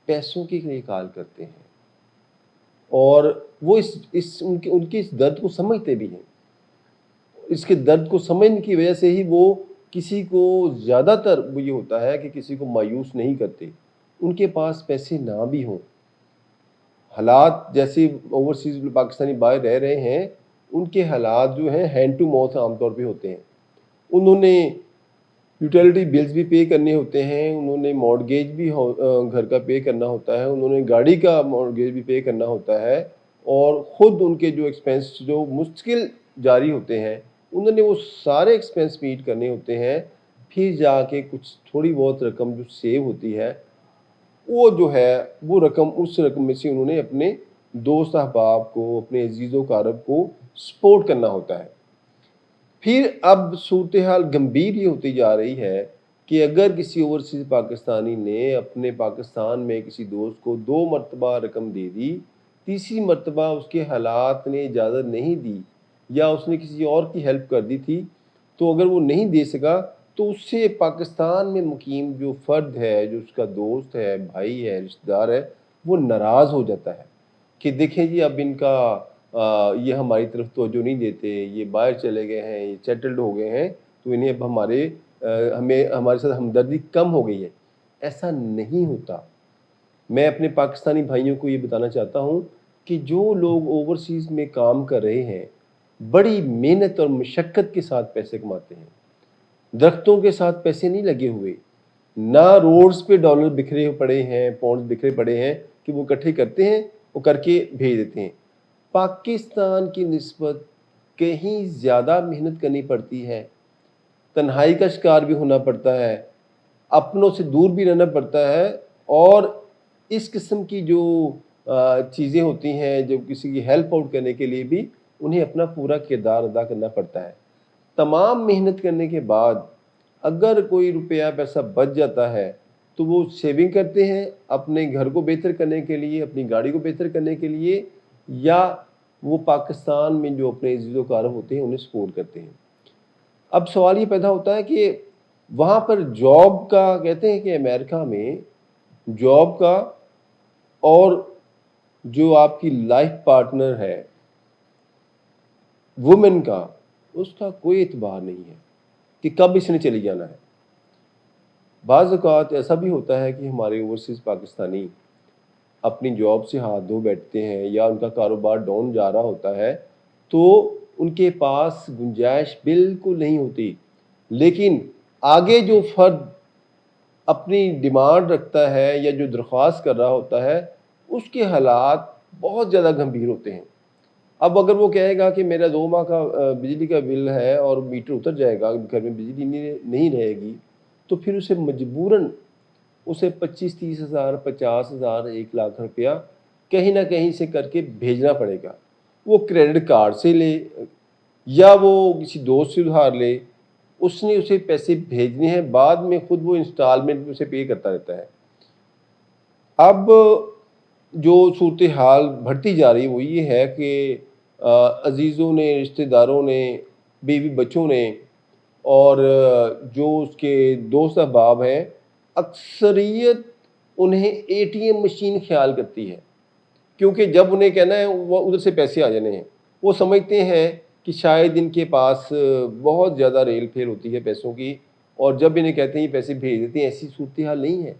پیسوں کے لیے کال کرتے ہیں، اور وہ ان کے اس درد کو سمجھتے بھی ہیں۔ اس کے درد کو سمجھنے کی وجہ سے ہی وہ کسی کو زیادہ تر وہ یہ ہوتا ہے کہ کسی کو مایوس نہیں کرتے، ان کے پاس پیسے نہ بھی ہوں۔ حالات جیسے اوورسیز پاکستانی باہر رہ رہے ہیں، ان کے حالات جو ہیں ہینڈ ٹو ماؤتھ عام طور پہ ہوتے ہیں۔ انہوں نے یوٹیلیٹی بلز بھی پے کرنے ہوتے ہیں، انہوں نے مارگیج بھی گھر کا پے کرنا ہوتا ہے، انہوں نے گاڑی کا مارگیج بھی پے کرنا ہوتا ہے، اور خود ان کے جو ایکسپینس جو مستقل جاری ہوتے ہیں، انہوں نے وہ سارے ایکسپینس میٹ کرنے ہوتے ہیں۔ پھر جا کے کچھ تھوڑی بہت رقم جو سیو ہوتی ہے، وہ جو ہے وہ رقم، اس رقم میں سے انہوں نے اپنے دوست احباب کو، اپنے عزیز و اقارب کو سپورٹ کرنا ہوتا ہے۔ پھر اب صورتحال گمبھیر یہ ہوتی جا رہی ہے کہ اگر کسی اوورسیز پاکستانی نے اپنے پاکستان میں کسی دوست کو 2 مرتبہ رقم دے دی، تیسری مرتبہ اس کے حالات نے اجازت نہیں دی، یا اس نے کسی اور کی ہیلپ کر دی تھی، تو اگر وہ نہیں دے سکا تو اس سے پاکستان میں مقیم جو فرد ہے، جو اس کا دوست ہے، بھائی ہے، رشتہ دار ہے، وہ ناراض ہو جاتا ہے کہ دیکھیں جی اب ان کا یہ ہماری طرف توجہ نہیں دیتے، یہ باہر چلے گئے ہیں، یہ سیٹلڈ ہو گئے ہیں، تو انہیں اب ہمارے ساتھ ہمدردی کم ہو گئی ہے۔ ایسا نہیں ہوتا۔ میں اپنے پاکستانی بھائیوں کو یہ بتانا چاہتا ہوں کہ جو لوگ اوورسیز میں کام کر رہے ہیں، بڑی محنت اور مشقت کے ساتھ پیسے کماتے ہیں، درختوں کے ساتھ پیسے نہیں لگے ہوئے، نہ روڈز پہ ڈالر بکھرے پڑے ہیں، پاؤنڈز بکھرے پڑے ہیں کہ وہ اکٹھے کرتے ہیں، وہ کر کے بھیج دیتے ہیں۔ پاکستان کی نسبت کہیں زیادہ محنت کرنی پڑتی ہے، تنہائی کا شکار بھی ہونا پڑتا ہے، اپنوں سے دور بھی رہنا پڑتا ہے، اور اس قسم کی جو چیزیں ہوتی ہیں، جو کسی کی ہیلپ آؤٹ کرنے کے لیے بھی انہیں اپنا پورا کردار ادا کرنا پڑتا ہے۔ تمام محنت کرنے کے بعد اگر کوئی روپیہ پیسہ بچ جاتا ہے تو وہ سیونگ کرتے ہیں اپنے گھر کو بہتر کرنے کے لیے، اپنی گاڑی کو بہتر کرنے کے لیے، یا وہ پاکستان میں جو اپنے عزیز و اقارب ہوتے ہیں انہیں سپورٹ کرتے ہیں۔ اب سوال یہ پیدا ہوتا ہے کہ وہاں پر جاب کا، کہتے ہیں کہ امریکہ میں جاب کا اور جو آپ کی لائف پارٹنر ہے وومن کا، اس کا کوئی اعتبار نہیں ہے کہ کب اس نے چلی جانا ہے۔ بعض اوقات ایسا بھی ہوتا ہے کہ ہمارے اوورسیز پاکستانی اپنی جاب سے ہاتھ دھو بیٹھتے ہیں، یا ان کا کاروبار ڈاؤن جا رہا ہوتا ہے، تو ان کے پاس گنجائش بالکل نہیں ہوتی، لیکن آگے جو فرد اپنی ڈیمانڈ رکھتا ہے یا جو درخواست کر رہا ہوتا ہے، اس کے حالات بہت زیادہ گمبھیر ہوتے ہیں۔ اب اگر وہ کہے گا کہ میرا 2 ماہ کا بجلی کا بل ہے اور میٹر اتر جائے گا، گھر میں بجلی نہیں رہے گی، تو پھر اسے مجبوراً 25-30 ہزار، 50 ہزار، 1 لاکھ روپیہ کہیں نہ کہیں سے کر کے بھیجنا پڑے گا۔ وہ کریڈٹ کارڈ سے لے یا وہ کسی دوست سے ادھار لے، اس نے اسے پیسے بھیجنے ہیں، بعد میں خود وہ انسٹالمنٹ میں اسے پے کرتا رہتا ہے۔ اب جو صورتحال بڑھتی جا رہی وہ یہ ہے کہ عزیزوں نے، رشتہ داروں نے، بیوی بچوں نے، اور جو اس کے دوست احباب ہیں، اکثریت انہیں اے ٹی ایم مشین خیال کرتی ہے، کیونکہ جب انہیں کہنا ہے وہ ادھر سے پیسے آ جانے ہیں، وہ سمجھتے ہیں کہ شاید ان کے پاس بہت زیادہ ریل پھیر ہوتی ہے پیسوں کی، اور جب انہیں کہتے ہیں یہ پیسے بھیج دیتے ہیں۔ ایسی صورتحال نہیں ہے،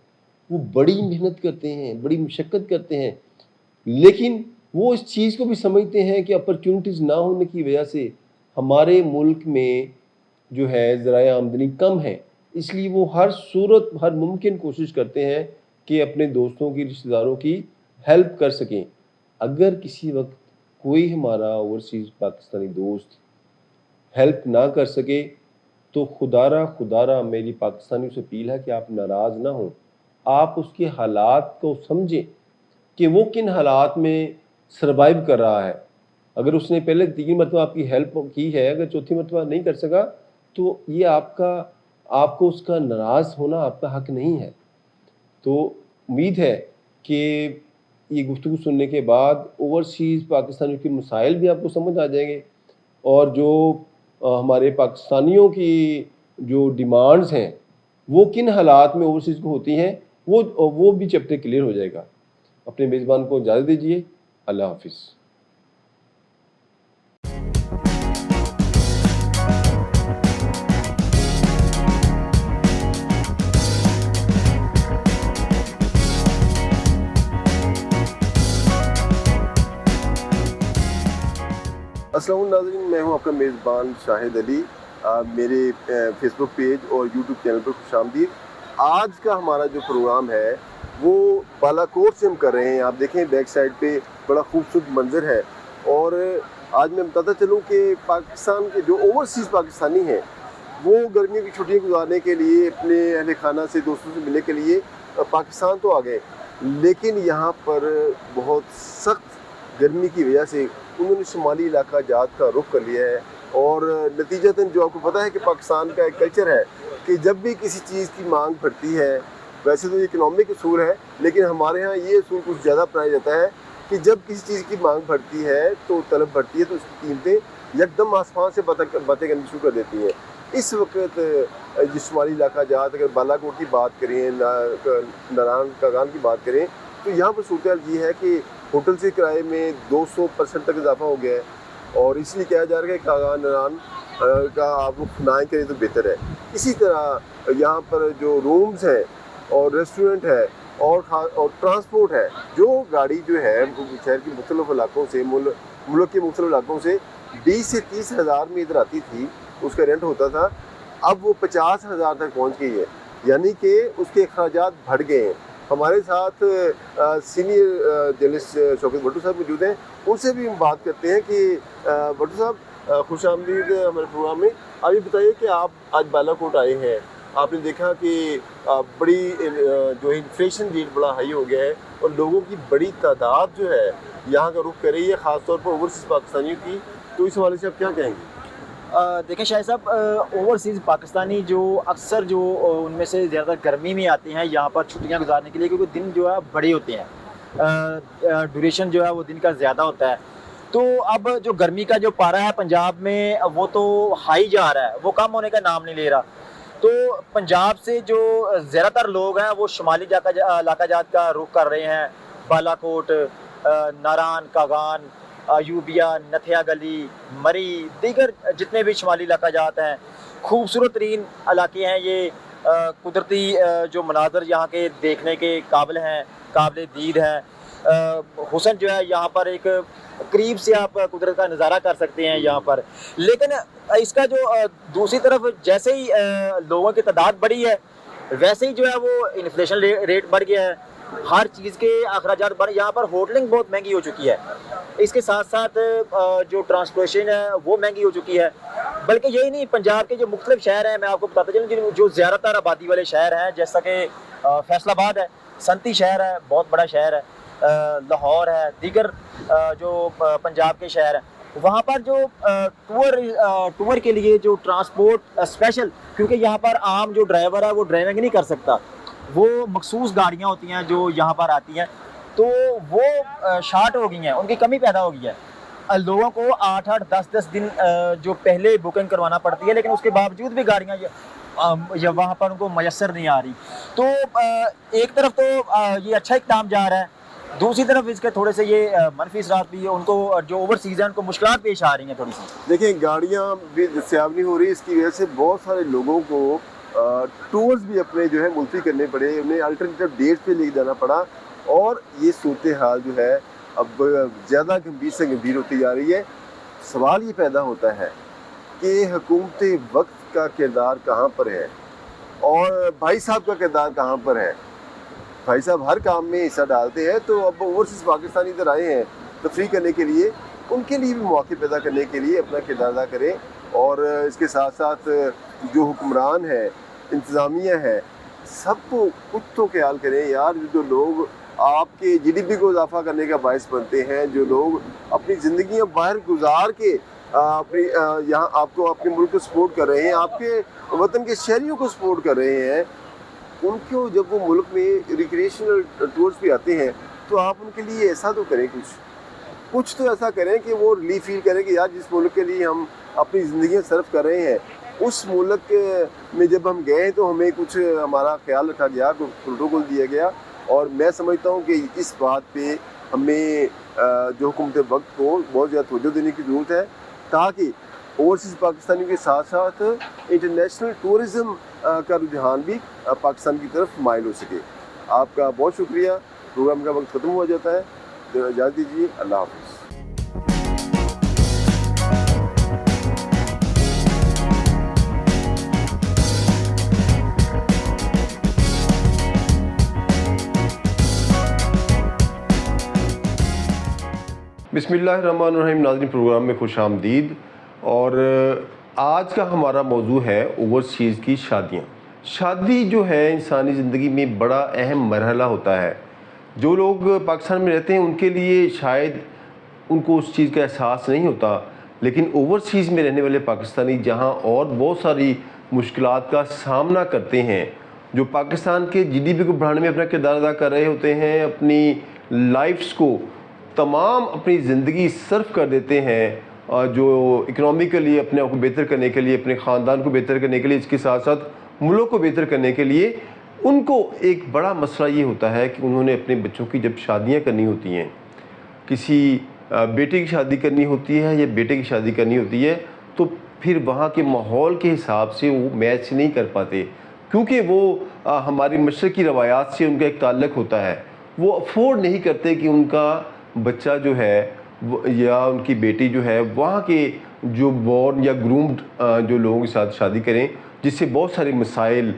وہ بڑی محنت کرتے ہیں، بڑی مشقت کرتے ہیں، لیکن وہ اس چیز کو بھی سمجھتے ہیں کہ اپرچونٹیز نہ ہونے کی وجہ سے ہمارے ملک میں جو ہے ذرائع آمدنی کم ہے، اس لیے وہ ہر صورت ہر ممکن کوشش کرتے ہیں کہ اپنے دوستوں کی رشتہ داروں کی ہیلپ کر سکیں. اگر کسی وقت کوئی ہمارا اوورسیز پاکستانی دوست ہیلپ نہ کر سکے تو خدا را میری پاکستانیوں سے اپیل ہے کہ آپ ناراض نہ ہوں. آپ اس کے حالات کو سمجھیں کہ وہ کن حالات میں سروائیو کر رہا ہے. اگر اس نے پہلے 3 مرتبہ آپ کی ہیلپ کی ہے، اگر چوتھی مرتبہ نہیں کر سکا تو یہ آپ کو اس کا ناراض ہونا آپ کا حق نہیں ہے. تو امید ہے کہ یہ گفتگو سننے کے بعد اوورسیز پاکستانیوں کے مسائل بھی آپ کو سمجھ آ جائیں گے، اور جو ہمارے پاکستانیوں کی جو ڈیمانڈز ہیں وہ کن حالات میں اوورسیز کو ہوتی ہیں وہ بھی چیپٹر کلیئر ہو جائے گا. اپنے میزبان کو اجازت دیجیے. اللہ حافظ. السلام علیکم ناظرین، میں ہوں آپ کا میزبان شاہد علی. میرے فیس بک پیج اور یوٹیوب چینل پر خوش آمدید. آج کا ہمارا جو پروگرام ہے وہ بالا کوٹ سے ہم کر رہے ہیں. آپ دیکھیں بیک سائڈ پہ بڑا خوبصورت منظر ہے. اور آج میں بتاتا چلوں کہ پاکستان کے جو اوورسیز پاکستانی ہیں وہ گرمیوں کی چھٹیاں گزارنے کے لیے اپنے اہل خانہ سے دوستوں سے ملنے کے لیے پاکستان تو آ گئے، لیکن یہاں پر بہت سخت گرمی کی وجہ سے انہوں نے شمالی علاقہ جات کا رخ کر لیا ہے. اور نتیجتاً جو آپ کو پتہ ہے کہ پاکستان کا ایک کلچر ہے کہ جب بھی کسی چیز کی مانگ بڑھتی ہے، ویسے تو یہ اکنامک اصول ہے لیکن ہمارے ہاں یہ اصول کچھ زیادہ اپنایا جاتا ہے کہ جب کسی چیز کی مانگ بڑھتی ہے تو طلب بڑھتی ہے تو اس کی قیمتیں یکدم آسمان سے باتیں کرنی شروع کر دیتی ہیں. اس وقت جو شمالی علاقہ جات، اگر بالا کوٹ کی بات کریں، ناران کاغان کی بات کریں، تو یہاں پر صورتحال یہ ہے کہ ہوٹل سے کرائے میں 200% تک اضافہ ہو گیا ہے. اور اس لیے کہا جا رہا ہے کہ کاغان ناران کا آپ لوگ نہ کریں تو بہتر ہے. اسی طرح یہاں پر جو رومز ہیں اور ریسٹورنٹ ہے اور ٹرانسپورٹ ہے، جو گاڑی جو ہے شہر کے مختلف علاقوں سے ملک کے مختلف علاقوں سے 20 سے 30 ہزار میں ادھر آتی تھی، اس کا رینٹ ہوتا تھا، اب وہ 50,000 تک پہنچ گئی ہے. یعنی کہ اس کے اخراجات بڑھ گئے ہیں. ہمارے ساتھ سینئر جرنلسٹ شوکت بھٹو صاحب موجود ہیں، ان سے بھی ہم بات کرتے ہیں کہ بھٹو صاحب خوش آمدید ہمارے پروگرام میں. آپ یہ بتائیے کہ آپ آج بالا کوٹ آئے ہیں، آپ نے دیکھا کہ بڑی جو انفلیشن ریٹ بڑا ہائی ہو گیا ہے اور لوگوں کی بڑی تعداد جو ہے یہاں کا رخ کر رہی ہے، خاص طور پر اوورسیز پاکستانیوں کی، تو اس حوالے سے آپ کیا کہیں گے؟ دیکھیں شاہد صاحب، اوورسیز پاکستانی جو اکثر جو ان میں سے زیادہ گرمی میں آتے ہیں یہاں پر چھٹیاں گزارنے کے لیے، کیونکہ دن جو ہے بڑے ہوتے ہیں، ڈیوریشن جو ہے وہ دن کا زیادہ ہوتا ہے. تو اب جو گرمی کا جو پارا ہے پنجاب میں وہ تو ہائی جا رہا ہے، وہ کم ہونے کا نام نہیں لے رہا. تو پنجاب سے جو زیادہ تر لوگ ہیں وہ شمالی علاقہ جات کا رخ کر رہے ہیں. بالا کوٹ، ناران کاغان، یوبیا، نتھیا گلی، مری، دیگر جتنے بھی شمالی علاقہ جات ہیں، خوبصورت ترین علاقے ہیں یہ. قدرتی جو مناظر یہاں کے دیکھنے کے قابل ہیں، قابل دید ہیں. حسن جو ہے یہاں پر ایک قریب سے آپ قدرت کا نظارہ کر سکتے ہیں یہاں پر. لیکن اس کا جو دوسری طرف جیسے ہی لوگوں کی تعداد بڑھی ہے ویسے ہی جو ہے وہ انفلیشن ریٹ بڑھ گیا ہے، ہر چیز کے اخراجات بڑھ. یہاں پر ہوٹلنگ بہت مہنگی ہو چکی ہے، اس کے ساتھ ساتھ جو ٹرانسپورٹیشن ہے وہ مہنگی ہو چکی ہے. بلکہ یہی نہیں، پنجاب کے جو مختلف شہر ہیں میں آپ کو بتاتا چلوں جو زیادہ تر آبادی والے شہر ہیں، جیسا کہ فیصل آباد ہے، سنتی شہر ہے، بہت بڑا شہر ہے، لاہور ہے، دیگر جو پنجاب کے شہر ہیں، وہاں پر جو ٹور کے لیے جو ٹرانسپورٹ اسپیشل، کیونکہ یہاں پر عام جو ڈرائیور ہے وہ ڈرائیونگ نہیں کر سکتا، وہ مخصوص گاڑیاں ہوتی ہیں جو یہاں پر آتی ہیں، تو وہ شارٹ ہو گئی ہیں، ان کی کمی پیدا ہو گئی ہے. لوگوں کو 8-8 10-10 دن جو پہلے بکنگ کروانا پڑتی ہے، لیکن اس کے باوجود بھی گاڑیاں وہاں پر ان کو میسر نہیں آ رہی. تو ایک طرف تو یہ اچھا اقدام جا رہا ہے، دوسری طرف اس کے تھوڑے سے یہ منفی اثرات بھی ہے، ان کو جو اوورسیز ہیں ان کو مشکلات پیش آ رہی ہیں تھوڑی سی. دیکھیں گاڑیاں بھی دستیاب نہیں ہو رہی، اس کی وجہ سے بہت سارے لوگوں کو ٹورز بھی اپنے جو ہے ملتوی کرنے پڑے، انہیں الٹرنیٹو ڈیٹ پہ لے جانا پڑا. اور یہ صورتحال جو ہے اب زیادہ گمبھیر سے گمبھیر ہوتی جا رہی ہے. سوال یہ پیدا ہوتا ہے کہ حکومت وقت کا کردار کہاں پر ہے؟ اور بھائی صاحب کا کردار کہاں پر ہے؟ بھائی صاحب ہر کام میں حصہ ڈالتے ہیں، تو اب اوورسیز پاکستانی ادھر آئے ہیں تفریح کرنے کے لیے، ان کے لیے بھی مواقع پیدا کرنے کے لیے اپنا کردار ادا کریں، اور اس کے ساتھ ساتھ جو حکمران ہے، انتظامیہ ہے، سب کو کچھ تو خیال کریں یار. جو لوگ آپ کے جی ڈی پی کو اضافہ کرنے کا باعث بنتے ہیں، جو لوگ اپنی زندگیاں باہر گزار کے اپنی یہاں آپ کو اپنے ملک کو سپورٹ کر رہے ہیں، آپ کے وطن کے شہریوں کو سپورٹ کر رہے ہیں، ان کو جب وہ ملک میں ریکریشنل ٹورز پہ آتے ہیں تو آپ ان کے لیے ایسا تو کریں، کچھ تو ایسا کریں کہ وہ ریلیف فیل کریں کہ یار جس ملک کے لیے ہم اپنی زندگیاں صرف کر رہے ہیں، اس ملک میں جب ہم گئے تو ہمیں کچھ ہمارا خیال رکھا گیا، پروٹوکول دیا گیا. اور میں سمجھتا ہوں کہ اس بات پہ ہمیں جو حکومت وقت کو بہت زیادہ توجہ دینے کی ضرورت ہے، تاکہ اوورسیز پاکستانیوں کے ساتھ ساتھ انٹرنیشنل ٹورزم کا رجحان بھی پاکستان کی طرف مائل ہو سکے. آپ کا بہت شکریہ. پروگرام کا وقت ختم ہو جاتا ہے، اجازت دیجیے. اللہ حافظ. بسم اللہ الرحمن الرحیم. ناظرین، پروگرام میں خوش آمدید. اور آج کا ہمارا موضوع ہے اوورسیز کی شادیاں. شادی جو ہے انسانی زندگی میں بڑا اہم مرحلہ ہوتا ہے. جو لوگ پاکستان میں رہتے ہیں ان کے لیے شاید ان کو اس چیز کا احساس نہیں ہوتا، لیکن اوورسیز میں رہنے والے پاکستانی جہاں اور بہت ساری مشکلات کا سامنا کرتے ہیں، جو پاکستان کے جی ڈی پی کو بڑھانے میں اپنا کردار ادا کر رہے ہوتے ہیں، اپنی لائفز کو تمام اپنی زندگی صرف کر دیتے ہیں، جو اکنامیکلی اپنے آپ کو بہتر کرنے کے لیے، اپنے خاندان کو بہتر کرنے کے لیے، اس کے ساتھ ساتھ ملک کو بہتر کرنے کے لیے، ان کو ایک بڑا مسئلہ یہ ہوتا ہے کہ انہوں نے اپنے بچوں کی جب شادیاں کرنی ہوتی ہیں، کسی بیٹے کی شادی کرنی ہوتی ہے یا بیٹے کی شادی کرنی ہوتی ہے، تو پھر وہاں کے ماحول کے حساب سے وہ میچ نہیں کر پاتے، کیونکہ وہ ہماری مشرقی روایات سے ان کا ایک تعلق ہوتا ہے. وہ افورڈ نہیں کرتے کہ ان کا بچہ جو ہے یا ان کی بیٹی جو ہے وہاں کے جو بورن یا گرومڈ جو لوگوں کے ساتھ شادی کریں، جس سے بہت سارے مسائل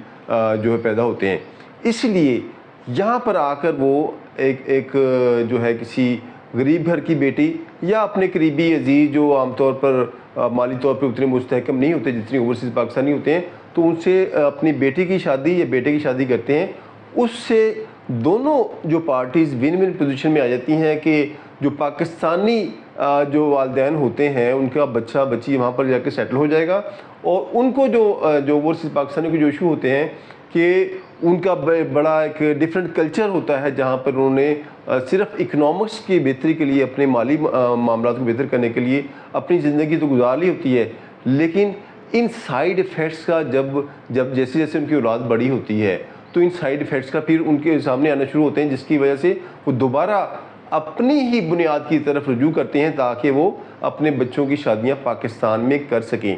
جو ہے پیدا ہوتے ہیں. اس لیے یہاں پر آ کر وہ ایک جو ہے کسی غریب گھر کی بیٹی یا اپنے قریبی عزیز جو عام طور پر مالی طور پہ اتنے مستحکم نہیں ہوتے جتنے اوورسیز پاکستانی ہوتے ہیں، تو ان سے اپنی بیٹی کی شادی یا بیٹے کی شادی کرتے ہیں. اس سے دونوں جو پارٹیز ون ون پوزیشن میں آ جاتی ہیں کہ جو پاکستانی جو والدین ہوتے ہیں ان کا بچہ بچی وہاں پر جا کے سیٹل ہو جائے گا، اور ان کو جو اوورسیز پاکستانی کے جو ایشو ہوتے ہیں کہ ان کا بڑا ایک ڈیفرنٹ کلچر ہوتا ہے، جہاں پر انہوں نے صرف اکنامکس کی بہتری کے لیے، اپنے مالی معاملات کو بہتر کرنے کے لیے اپنی زندگی تو گزار لی ہوتی ہے، لیکن ان سائیڈ ایفیکٹس کا جب جیسے جیسے ان کی اولاد بڑی ہوتی ہے تو ان سائیڈ ایفیکٹس کا پھر ان کے سامنے آنا شروع ہوتے ہیں، جس کی وجہ سے وہ دوبارہ اپنی ہی بنیاد کی طرف رجوع کرتے ہیں تاکہ وہ اپنے بچوں کی شادیاں پاکستان میں کر سکیں.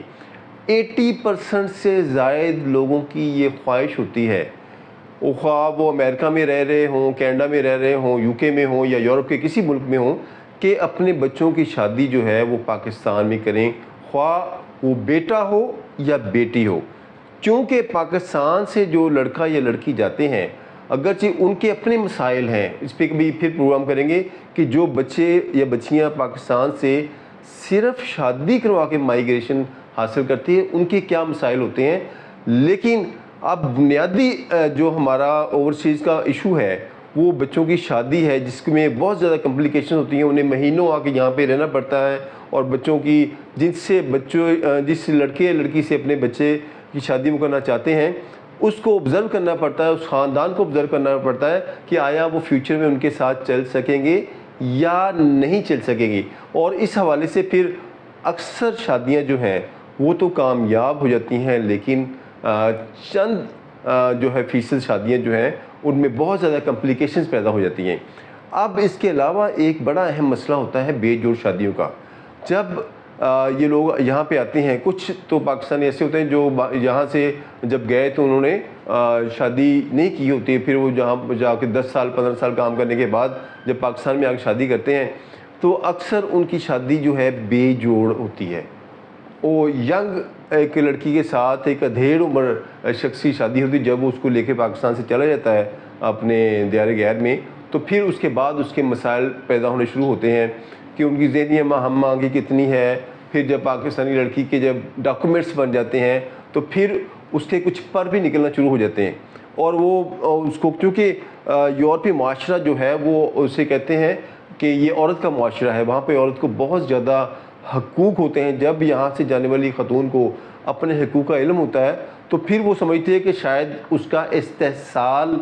80% سے زائد لوگوں کی یہ خواہش ہوتی ہے، خواہ وہ امریکہ میں رہ رہے ہوں، کینیڈا میں رہ رہے ہوں، یو کے میں ہوں یا یورپ کے کسی ملک میں ہوں، کہ اپنے بچوں کی شادی جو ہے وہ پاکستان میں کریں، خواہ وہ بیٹا ہو یا بیٹی ہو. چونکہ پاکستان سے جو لڑکا یا لڑکی جاتے ہیں، اگرچہ ان کے اپنے مسائل ہیں، اس پہ بھی پھر پروگرام کریں گے کہ جو بچے یا بچیاں پاکستان سے صرف شادی کروا کے مائیگریشن حاصل کرتی ہیں ان کے کیا مسائل ہوتے ہیں. لیکن اب بنیادی جو ہمارا اوورسیز کا ایشو ہے وہ بچوں کی شادی ہے، جس میں بہت زیادہ کمپلیکیشن ہوتی ہیں. انہیں مہینوں آ کے یہاں پہ رہنا پڑتا ہے، اور بچوں کی جس لڑکے یا لڑکی سے اپنے بچے کی شادی کرنا چاہتے ہیں اس کو آبزرو کرنا پڑتا ہے، اس خاندان کو آبزرو کرنا پڑتا ہے کہ آیا وہ فیوچر میں ان کے ساتھ چل سکیں گے یا نہیں چل سکیں گے. اور اس حوالے سے پھر اکثر شادیاں جو ہیں وہ تو کامیاب ہو جاتی ہیں، لیکن چند جو ہے فیصد شادیاں جو ہیں ان میں بہت زیادہ کمپلیکیشنز پیدا ہو جاتی ہیں. اب اس کے علاوہ ایک بڑا اہم مسئلہ ہوتا ہے بے جوڑ شادیوں کا. جب یہ لوگ یہاں پہ آتے ہیں، کچھ تو پاکستانی ایسے ہوتے ہیں جو یہاں سے جب گئے تو انہوں نے شادی نہیں کی ہوتی، پھر وہ جہاں جا کے 10 سال 15 سال کام کرنے کے بعد جب پاکستان میں آ کے شادی کرتے ہیں تو اکثر ان کی شادی جو ہے بے جوڑ ہوتی ہے. وہ ینگ ایک لڑکی کے ساتھ ایک ادھیڑ عمر شخص کی شادی ہوتی، جب وہ اس کو لے کے پاکستان سے چلا جاتا ہے اپنے دیار غیر میں، تو پھر اس کے بعد اس کے مسائل پیدا ہونے شروع ہوتے ہیں کہ ان کی ذہنی ہم آہنگی کتنی ہے. پھر جب پاکستانی لڑکی کے جب ڈاکومنٹس بن جاتے ہیں تو پھر اس کے کچھ پر بھی نکلنا شروع ہو جاتے ہیں، اور وہ اس کو کیونکہ یورپی معاشرہ جو ہے وہ اسے کہتے ہیں کہ یہ عورت کا معاشرہ ہے، وہاں پہ عورت کو بہت زیادہ حقوق ہوتے ہیں. جب یہاں سے جانے والی خاتون کو اپنے حقوق کا علم ہوتا ہے تو پھر وہ سمجھتے ہیں کہ شاید اس کا استحصال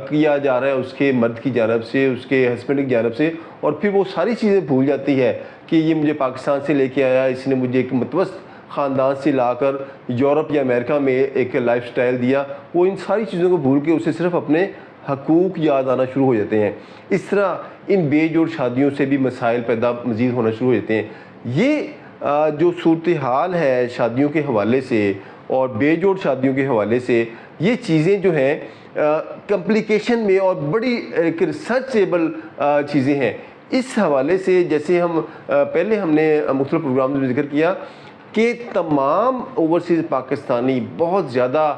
کیا جا رہا ہے اس کے مرد کی جانب سے، اس کے ہسبینڈ کی جانب سے، اور پھر وہ ساری چیزیں بھول جاتی ہے کہ یہ مجھے پاکستان سے لے کے آیا، اس نے مجھے ایک متوسط خاندان سے لا کر یورپ یا امریکہ میں ایک لائف سٹائل دیا. وہ ان ساری چیزوں کو بھول کے اسے صرف اپنے حقوق یاد آنا شروع ہو جاتے ہیں. اس طرح ان بے جوڑ شادیوں سے بھی مسائل پیدا مزید ہونا شروع ہو جاتے ہیں. یہ جو صورتحال ہے شادیوں کے حوالے سے اور بے جوڑ شادیوں کے حوالے سے، یہ چیزیں جو ہیں کمپلیکیشن میں اور بڑی ایک ریسرچیبل چیزیں ہیں. اس حوالے سے جیسے پہلے ہم نے مختلف پروگرامز میں ذکر کیا کہ تمام اوورسیز پاکستانی بہت زیادہ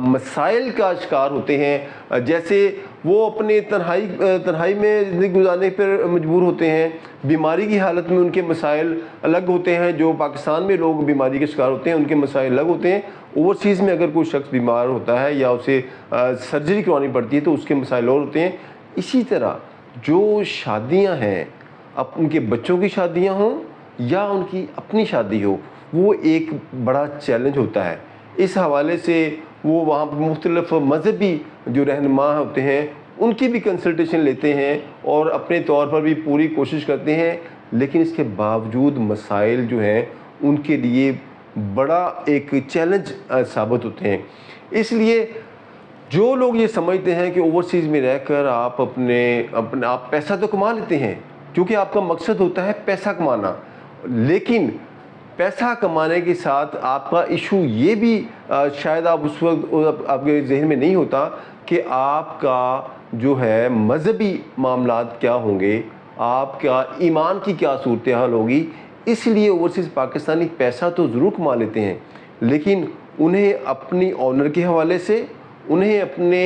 مسائل کا شکار ہوتے ہیں. جیسے وہ اپنے تنہائی میں زندگی گزارنے پر مجبور ہوتے ہیں، بیماری کی حالت میں ان کے مسائل الگ ہوتے ہیں. جو پاکستان میں لوگ بیماری کے شکار ہوتے ہیں ان کے مسائل الگ ہوتے ہیں. اوورسیز میں اگر کوئی شخص بیمار ہوتا ہے یا اسے سرجری کروانی پڑتی ہے تو اس کے مسائل اور ہوتے ہیں. اسی طرح جو شادیاں ہیں، اب ان کے بچوں کی شادیاں ہوں یا ان کی اپنی شادی ہو، وہ ایک بڑا چیلنج ہوتا ہے. اس حوالے سے وہ وہاں پہ مختلف مذہبی جو رہنما ہوتے ہیں ان کی بھی کنسلٹیشن لیتے ہیں اور اپنے طور پر بھی پوری کوشش کرتے ہیں، لیکن اس کے باوجود مسائل جو ہیں ان کے لیے بڑا ایک چیلنج ثابت ہوتے ہیں. اس لیے جو لوگ یہ سمجھتے ہیں کہ اوورسیز میں رہ کر آپ آپ پیسہ تو کما لیتے ہیں کیونکہ آپ کا مقصد ہوتا ہے پیسہ کمانا، لیکن پیسہ کمانے کے ساتھ آپ کا ایشو یہ بھی شاید آپ اس وقت آپ کے ذہن میں نہیں ہوتا کہ آپ کا جو ہے مذہبی معاملات کیا ہوں گے، آپ کا ایمان کی کیا صورتحال ہوگی. اس لیے اوورسیز پاکستانی پیسہ تو ضرور کما لیتے ہیں، لیکن انہیں اپنی آنر کے حوالے سے، انہیں اپنے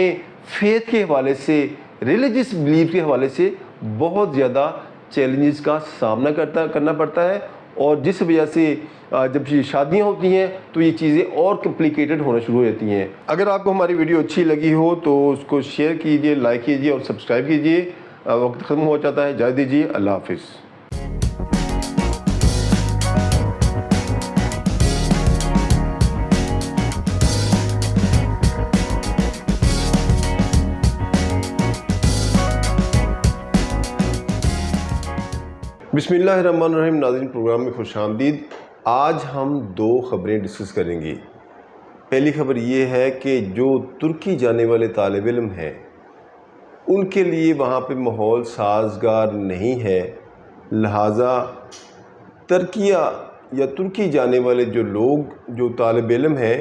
فیتھ کے حوالے سے، ریلیجس بلیف کے حوالے سے بہت زیادہ چیلنجز کا سامنا کرنا پڑتا ہے. اور جس وجہ سے جب یہ شادیاں ہوتی ہیں تو یہ چیزیں اور کمپلیکیٹڈ ہونا شروع ہو جاتی ہیں. اگر آپ کو ہماری ویڈیو اچھی لگی ہو تو اس کو شیئر کیجئے، لائک کیجئے اور سبسکرائب کیجئے. وقت ختم ہو جاتا ہے، اجازت دیجیے. اللہ حافظ. بسم اللہ الرحمن الرحیم. ناظرین، پروگرام میں خوش آمدید. آج ہم 2 خبریں ڈسکس کریں گے. پہلی خبر یہ ہے کہ جو ترکی جانے والے طالب علم ہیں ان کے لیے وہاں پہ ماحول سازگار نہیں ہے، لہٰذا ترکی جانے والے جو لوگ جو طالب علم ہیں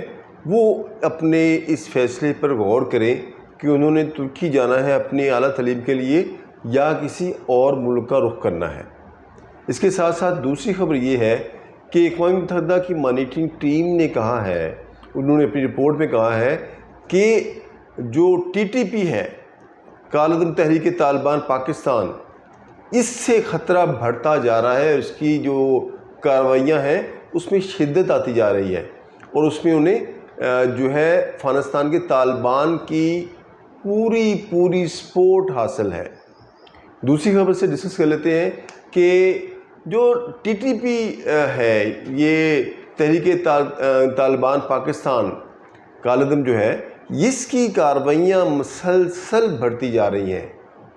وہ اپنے اس فیصلے پر غور کریں کہ انہوں نے ترکی جانا ہے اپنی اعلیٰ تعلیم کے لیے یا کسی اور ملک کا رخ کرنا ہے. اس کے ساتھ ساتھ دوسری خبر یہ ہے کہ اقوام متحدہ کی مانیٹرنگ ٹیم نے کہا ہے، انہوں نے اپنی رپورٹ میں کہا ہے کہ جو TTP ہے، کالعدم تحریک طالبان پاکستان، اس سے خطرہ بڑھتا جا رہا ہے. اس کی جو کارروائیاں ہیں اس میں شدت آتی جا رہی ہے اور اس میں انہیں جو ہے افغانستان کے طالبان کی پوری سپورٹ حاصل ہے. دوسری خبر سے ڈسکس کر لیتے ہیں کہ جو TTP ہے، یہ تحریک طالبان پاکستان کالعدم جو ہے، اس کی کارروائیاں مسلسل بڑھتی جا رہی ہیں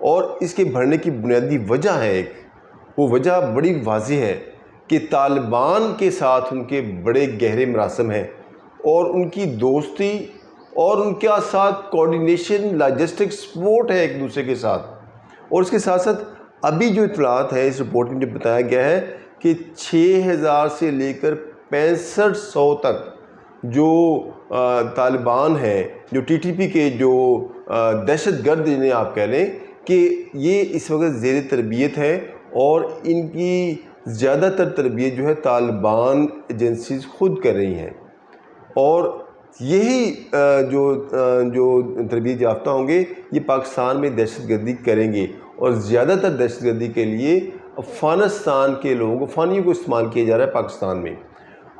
اور اس کے بڑھنے کی بنیادی وجہ ہے وہ وجہ بڑی واضح ہے کہ طالبان کے ساتھ ان کے بڑے گہرے مراسم ہیں اور ان کی دوستی اور ان کے ساتھ کوارڈینیشن، لاجسٹک سپورٹ ہے ایک دوسرے کے ساتھ. اور اس کے ساتھ ساتھ ابھی جو اطلاعات ہیں اس رپورٹ میں جو بتایا گیا ہے کہ 6000 سے لے کر 6500 تک جو طالبان ہیں، جو TTP کے جو دہشت گرد جنہیں آپ کہہ لیں، کہ یہ اس وقت زیر تربیت ہے اور ان کی زیادہ تر تربیت جو ہے طالبان ایجنسیز خود کر رہی ہیں، اور یہی جو تربیت یافتہ ہوں گے یہ پاکستان میں دہشت گردی کریں گے، اور زیادہ تر دہشت گردی کے لیے افغانستان کے لوگوں فانیوں کو استعمال کیا جا رہا ہے پاکستان میں۔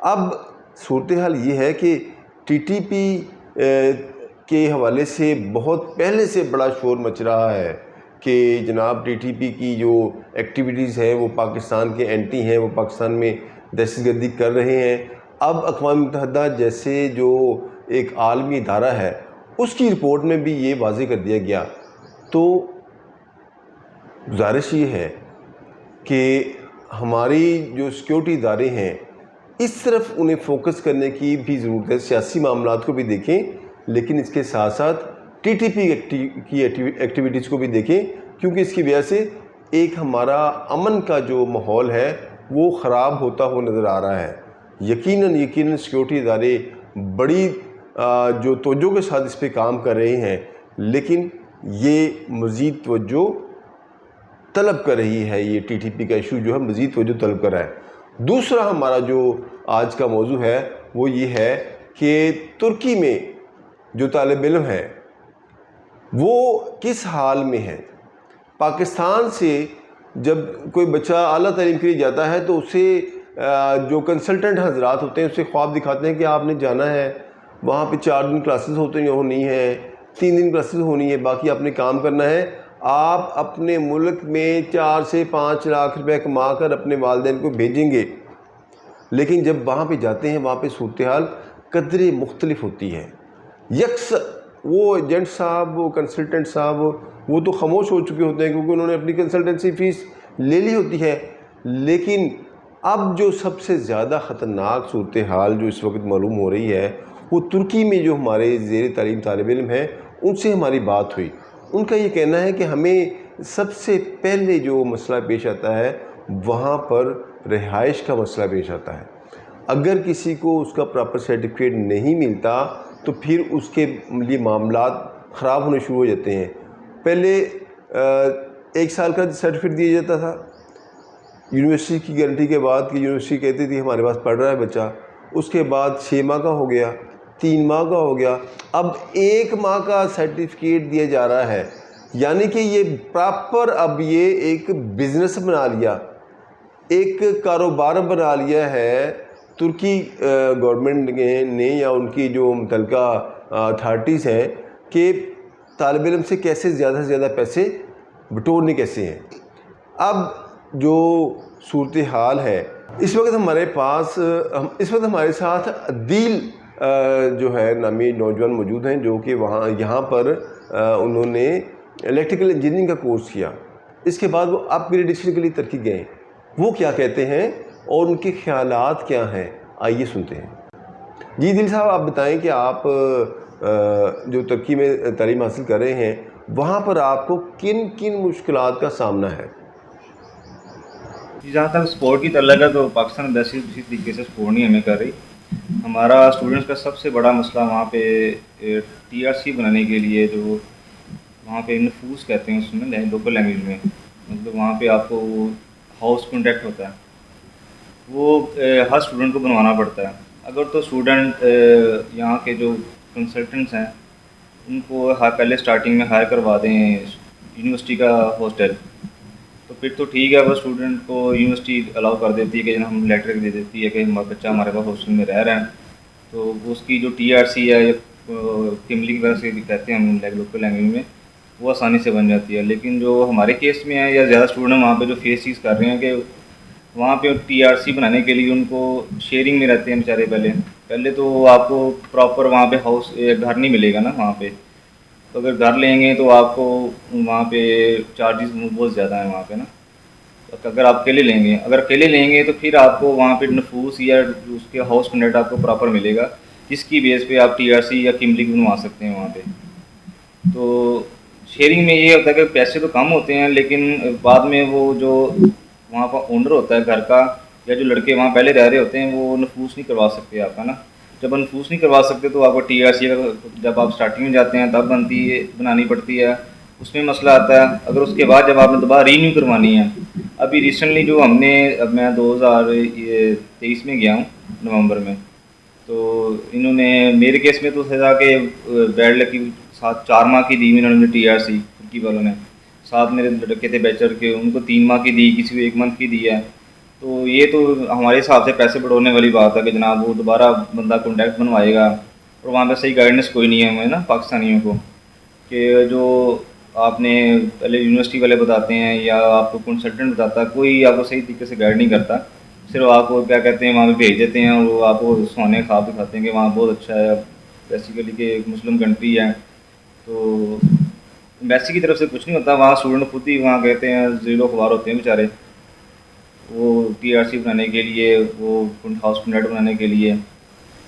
اب صورتحال یہ ہے کہ ٹی ٹی پی کے حوالے سے بہت پہلے سے بڑا شور مچ رہا ہے کہ جناب ٹی ٹی پی کی جو ایکٹیویٹیز ہیں وہ پاکستان کے اینٹی ہیں، وہ پاکستان میں دہشت گردی کر رہے ہیں۔ اب اقوام متحدہ جیسے جو ایک عالمی ادارہ ہے اس کی رپورٹ میں بھی یہ واضح کر دیا گیا۔ تو گزارش یہ ہے کہ ہماری جو سیکیورٹی ادارے ہیں اس طرف انہیں فوکس کرنے کی بھی ضرورت ہے، سیاسی معاملات کو بھی دیکھیں، لیکن اس کے ساتھ ساتھ ٹی ٹی پی کی ایکٹیویٹیز کو بھی دیکھیں، کیونکہ اس کی وجہ سے ایک ہمارا امن کا جو ماحول ہے وہ خراب ہوتا ہوا نظر آ رہا ہے۔ یقیناً سیکیورٹی ادارے بڑی جو توجہ کے ساتھ اس پہ کام کر رہے ہیں، لیکن یہ مزید توجہ طلب کر رہی ہے، یہ ٹی ٹی پی کا ایشو جو ہے مزید توجہ طلب کر رہا ہے۔ دوسرا ہمارا جو آج کا موضوع ہے وہ یہ ہے کہ ترکی میں جو طالب علم ہیں وہ کس حال میں ہیں۔ پاکستان سے جب کوئی بچہ اعلیٰ تعلیم کے لیے جاتا ہے تو اسے جو کنسلٹنٹ حضرات ہوتے ہیں اسے خواب دکھاتے ہیں کہ آپ نے جانا ہے، وہاں پہ 4 دن کلاسز ہونی ہیں، 3 دن کلاسز ہونی ہے، باقی آپ نے کام کرنا ہے۔ آپ اپنے ملک میں 4 سے 5 لاکھ روپے کما کر اپنے والدین کو بھیجیں گے، لیکن جب وہاں پہ جاتے ہیں وہاں پہ صورتحال قدرے مختلف ہوتی ہے۔ وہ ایجنٹ صاحب، وہ کنسلٹنٹ صاحب وہ تو خاموش ہو چکے ہوتے ہیں کیونکہ انہوں نے اپنی کنسلٹنسی فیس لے لی ہوتی ہے، لیکن اب جو سب سے زیادہ خطرناک صورتحال جو اس وقت معلوم ہو رہی ہے وہ ترکی میں جو ہمارے زیر تعلیم طالب علم ہیں ان سے ہماری بات ہوئی۔ ان کا یہ کہنا ہے کہ ہمیں سب سے پہلے جو مسئلہ پیش آتا ہے وہاں پر رہائش کا مسئلہ پیش آتا ہے۔ اگر کسی کو اس کا پراپر سرٹیفکیٹ نہیں ملتا تو پھر اس کے لیے معاملات خراب ہونے شروع ہو جاتے ہیں۔ پہلے 1 سال کا سرٹیفکیٹ دیا جاتا تھا یونیورسٹی کی گارنٹی کے بعد، کہ یونیورسٹی کہتی تھی ہمارے پاس پڑھ رہا ہے بچہ، اس کے بعد 6 ماہ کا ہو گیا، 3 ماہ کا ہو گیا، اب 1 ماہ کا سرٹیفکیٹ دیا جا رہا ہے۔ یعنی کہ یہ پراپر اب یہ ایک بزنس بنا لیا، ایک کاروبار بنا لیا ہے ترکی گورنمنٹ نے یا ان کی جو متعلقہ اتھارٹیز ہیں کہ طالب علم سے کیسے زیادہ سے زیادہ پیسے بٹورنے کیسے ہیں۔ اب جو صورتحال ہے اس وقت ہمارے ساتھ عدیل جو ہے نامی نوجوان موجود ہیں جو کہ یہاں پر انہوں نے الیکٹریکل انجینئرنگ کا کورس کیا، اس کے بعد وہ اپ گریڈیشن کے لیے ترکی گئے۔ وہ کیا کہتے ہیں اور ان کے خیالات کیا ہیں، آئیے سنتے ہیں۔ جی دل صاحب، آپ بتائیں کہ آپ جو ترکی میں تعلیم حاصل کر رہے ہیں وہاں پر آپ کو کن کن مشکلات کا سامنا ہے؟ جہاں تک سپورٹ کی تعلق ہے تو پاکستان ویسے کسی طریقے سے سپورٹ نہیں ہمیں کر رہی۔ ہمارا اسٹوڈنٹس کا سب سے بڑا مسئلہ وہاں پہ TRC بنانے کے لیے جو وہاں پہ نفوس کہتے ہیں اس میں لوکل لینگویج میں، مطلب وہاں پہ آپ کو ہاؤس کانٹیکٹ ہوتا ہے وہ ہر اسٹوڈنٹ کو بنوانا پڑتا ہے۔ اگر تو اسٹوڈنٹ یہاں کے جو کنسلٹنٹس ہیں ان کو پہلے اسٹارٹنگ میں ہائر کروا دیں یونیورسٹی کا ہاسٹل تو پھر تو ٹھیک ہے، وہ اسٹوڈنٹ کو یونیورسٹی الاؤ کر دیتی ہے کہ ہم لیٹر دے دیتی ہے کہ ہمارا بچہ ہمارے پاس ہاسٹل میں رہ رہے ہیں، تو اس کی جو TRC ہے یا کملی کی وجہ سے کہتے ہیں ہم لوکل لینگویج میں، وہ آسانی سے بن جاتی ہے۔ لیکن جو ہمارے کیس میں ہے یا زیادہ اسٹوڈنٹ وہاں پہ جو فیس چیز کر رہے ہیں کہ وہاں پہ TRC بنانے کے لیے ان کو شیئرنگ میں رہتے ہیں بیچارے۔ پہلے تو آپ کو پراپر وہاں پہ گھر نہیں ملے گا نا وہاں پہ، تو اگر گھر لیں گے تو آپ کو وہاں پہ چارجز بہت زیادہ ہیں وہاں پہ نا۔ اگر آپ اکیلے لیں گے تو پھر آپ کو وہاں پہ نفوس یا اس کے ہاؤس کنیکٹ آپ کو پراپر ملے گا، جس کی بیس پہ آپ TRC یا کملی بنوا سکتے ہیں وہاں پہ۔ تو شیئرنگ میں یہ ہوتا ہے کہ پیسے تو کم ہوتے ہیں لیکن بعد میں وہ جو وہاں کا اونر ہوتا ہے گھر کا یا جو لڑکے وہاں پہلے رہ رہے ہوتے ہیں وہ نفوس نہیں کروا سکتے آپ کا نا۔ جب نفوس نہیں کروا سکتے تو آپ کو TRC جب آپ اسٹارٹنگ میں جاتے ہیں تب بنانی پڑتی ہے، اس میں مسئلہ آتا ہے۔ اگر اس کے بعد جب آپ نے دوبارہ رینیو کروانی ہے ابھی ریسنٹلی جو ہم نے اب میں 2023 میں گیا ہوں نومبر میں, تو انہوں نے میرے کیس میں تو تھا کہ بیڈ لکی ساتھ 4 ماہ کی دی انہوں نے TRC ترکی والوں نے. ساتھ میرے لڑکے تھے بیچلر کے, ان کو 3 ماہ کی دی, کسی کو 1 منتھ کی دی ہے. تو یہ تو ہمارے حساب سے پیسے بڑھونے والی بات ہے کہ جناب وہ دوبارہ بندہ کانٹیکٹ بنوائے گا, اور وہاں پہ صحیح گائیڈنس کوئی نہیں ہے ہمیں نا پاکستانیوں کو, کہ جو آپ نے پہلے یونیورسٹی والے بتاتے ہیں یا آپ کو کنسلٹنٹ بتاتا ہے, کوئی آپ کو صحیح طریقے سے گائیڈ نہیں کرتا, صرف آپ کو کیا کہتے ہیں وہاں پہ بھیج دیتے ہیں, اور وہ آپ کو سونے خواب دکھاتے ہیں کہ وہاں بہت اچھا ہے, بیسیکلی کہ ایک مسلم کنٹری ہے. تو ایمبیسی کی طرف سے کچھ نہیں ہوتا, وہاں اسٹوڈنٹ خود ہی وہاں کہتے ہیں زیرو خوار ہوتے ہیں بیچارے, وہ TRC بنانے کے لیے, وہ ہاؤس کنڈکٹ بنانے کے لیے.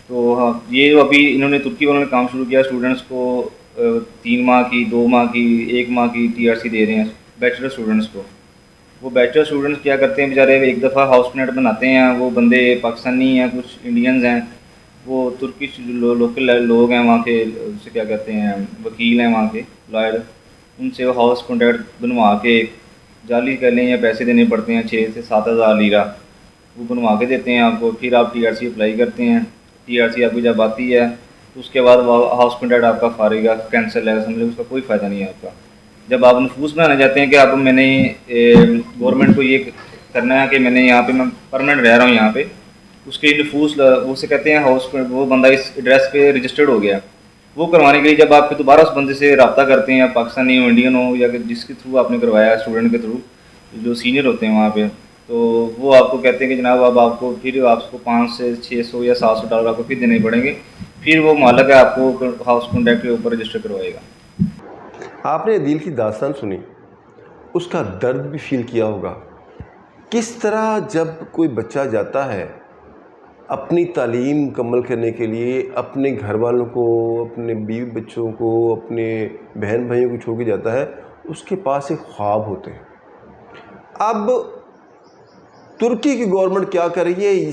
تو ہاں یہ جو ابھی انہوں نے ترکی والوں نے کام شروع کیا, اسٹوڈنٹس کو 3 ماہ کی, 2 ماہ کی, 1 ماہ کی TRC دے رہے ہیں بیچلر اسٹوڈنٹس کو. وہ بیچلر اسٹوڈنٹس کیا کرتے ہیں بیچارے, ایک دفعہ ہاؤس کنڈکٹ بناتے ہیں, وہ بندے پاکستانی ہیں, کچھ انڈینز ہیں, وہ ترکش لوکل لوگ ہیں وہاں کے, اسے کیا کہتے ہیں وکیل ہیں وہاں کے لائر, ان سے وہ ہاؤس کنٹریکٹ بنوا کے جعلی کر لیں یا پیسے دینے پڑتے ہیں 6 سے 7 ہزار لیرہ, وہ بنوا کے دیتے ہیں آپ کو. پھر آپ TRC اپلائی کرتے ہیں, TRC آپ کی جب آتی ہے تو اس کے بعد ہاؤس کنٹریکٹ آپ کا فارغ ہے, کینسل ہے, سمجھے اس کا کوئی فائدہ نہیں ہے آپ کا. جب آپ نفوس بنانا چاہتے ہیں کہ آپ میں نے گورنمنٹ کو یہ کرنا ہے کہ میں نے یہاں پہ میں پرماننٹ رہ رہا ہوں یہاں پہ, اس کے نفوس وہ سے کہتے ہیں ہاؤس, وہ بندہ اس ایڈریس پہ رجسٹرڈ ہو گیا, وہ کروانے کے لیے جب آپ پھر دوبارہ اس بندے سے رابطہ کرتے ہیں, پاکستانی ہو, انڈین ہو, یا جس کے تھرو آپ نے کروایا ہے, اسٹوڈنٹ کے تھرو جو سینئر ہوتے ہیں وہاں پہ, تو وہ آپ کو کہتے ہیں کہ جناب اب آپ کو پھر آپ کو 500 سے 600 یا 700 ڈالر آپ کو پھر دینے پڑیں گے, پھر وہ مالک ہے آپ کو ہاؤس کانٹیکٹ کے اوپر رجسٹر کروائے گا. آپ نے عدیل کی داستان سنی, اس کا درد بھی فیل کیا ہوگا, کس طرح جب کوئی بچہ جاتا ہے اپنی تعلیم مکمل کرنے کے لیے, اپنے گھر والوں کو, اپنے بیوی بچوں کو, اپنے بہن بھائیوں کو چھوڑ کے جاتا ہے, اس کے پاس ایک خواب ہوتے ہیں. اب ترکی کی گورنمنٹ کیا کر رہی ہے,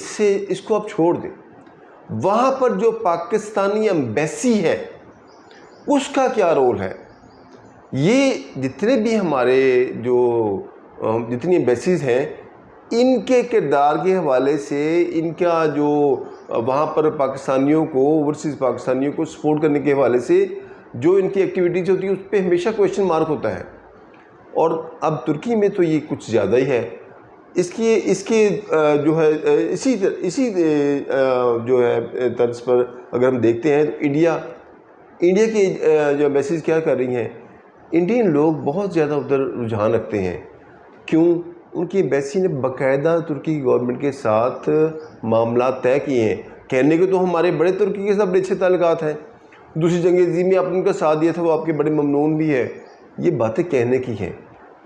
اس کو آپ چھوڑ دیں, وہاں پر جو پاکستانی ایمبیسی ہے اس کا کیا رول ہے. یہ جتنے بھی ہمارے جتنی ایمبیسیز ہیں, ان کے کردار کے حوالے سے, ان کا جو وہاں پر پاکستانیوں کو, اوورسیز پاکستانیوں کو سپورٹ کرنے کے حوالے سے جو ان کی ایکٹیویٹیز ہوتی ہیں, اس پہ ہمیشہ کویشچن مارک ہوتا ہے. اور اب ترکی میں تو یہ کچھ زیادہ ہی ہے. اس کے جو ہے اسی جو ہے طرز پر اگر ہم دیکھتے ہیں تو انڈیا کی جو ایمبیسیز کیا کر رہی ہیں, انڈین لوگ بہت زیادہ ادھر رجحان رکھتے ہیں. کیوں؟ ان کی ایمبیسی نے باقاعدہ ترکی کی گورنمنٹ کے ساتھ معاملات طے کیے ہیں. کہنے کے تو ہمارے بڑے ترکی کے ساتھ بڑے اچھے تعلقات ہیں, دوسری جنگ عظیم میں آپ نے ان کا ساتھ دیا تھا, وہ آپ کے بڑے ممنون بھی ہے. یہ باتیں کہنے کی ہیں,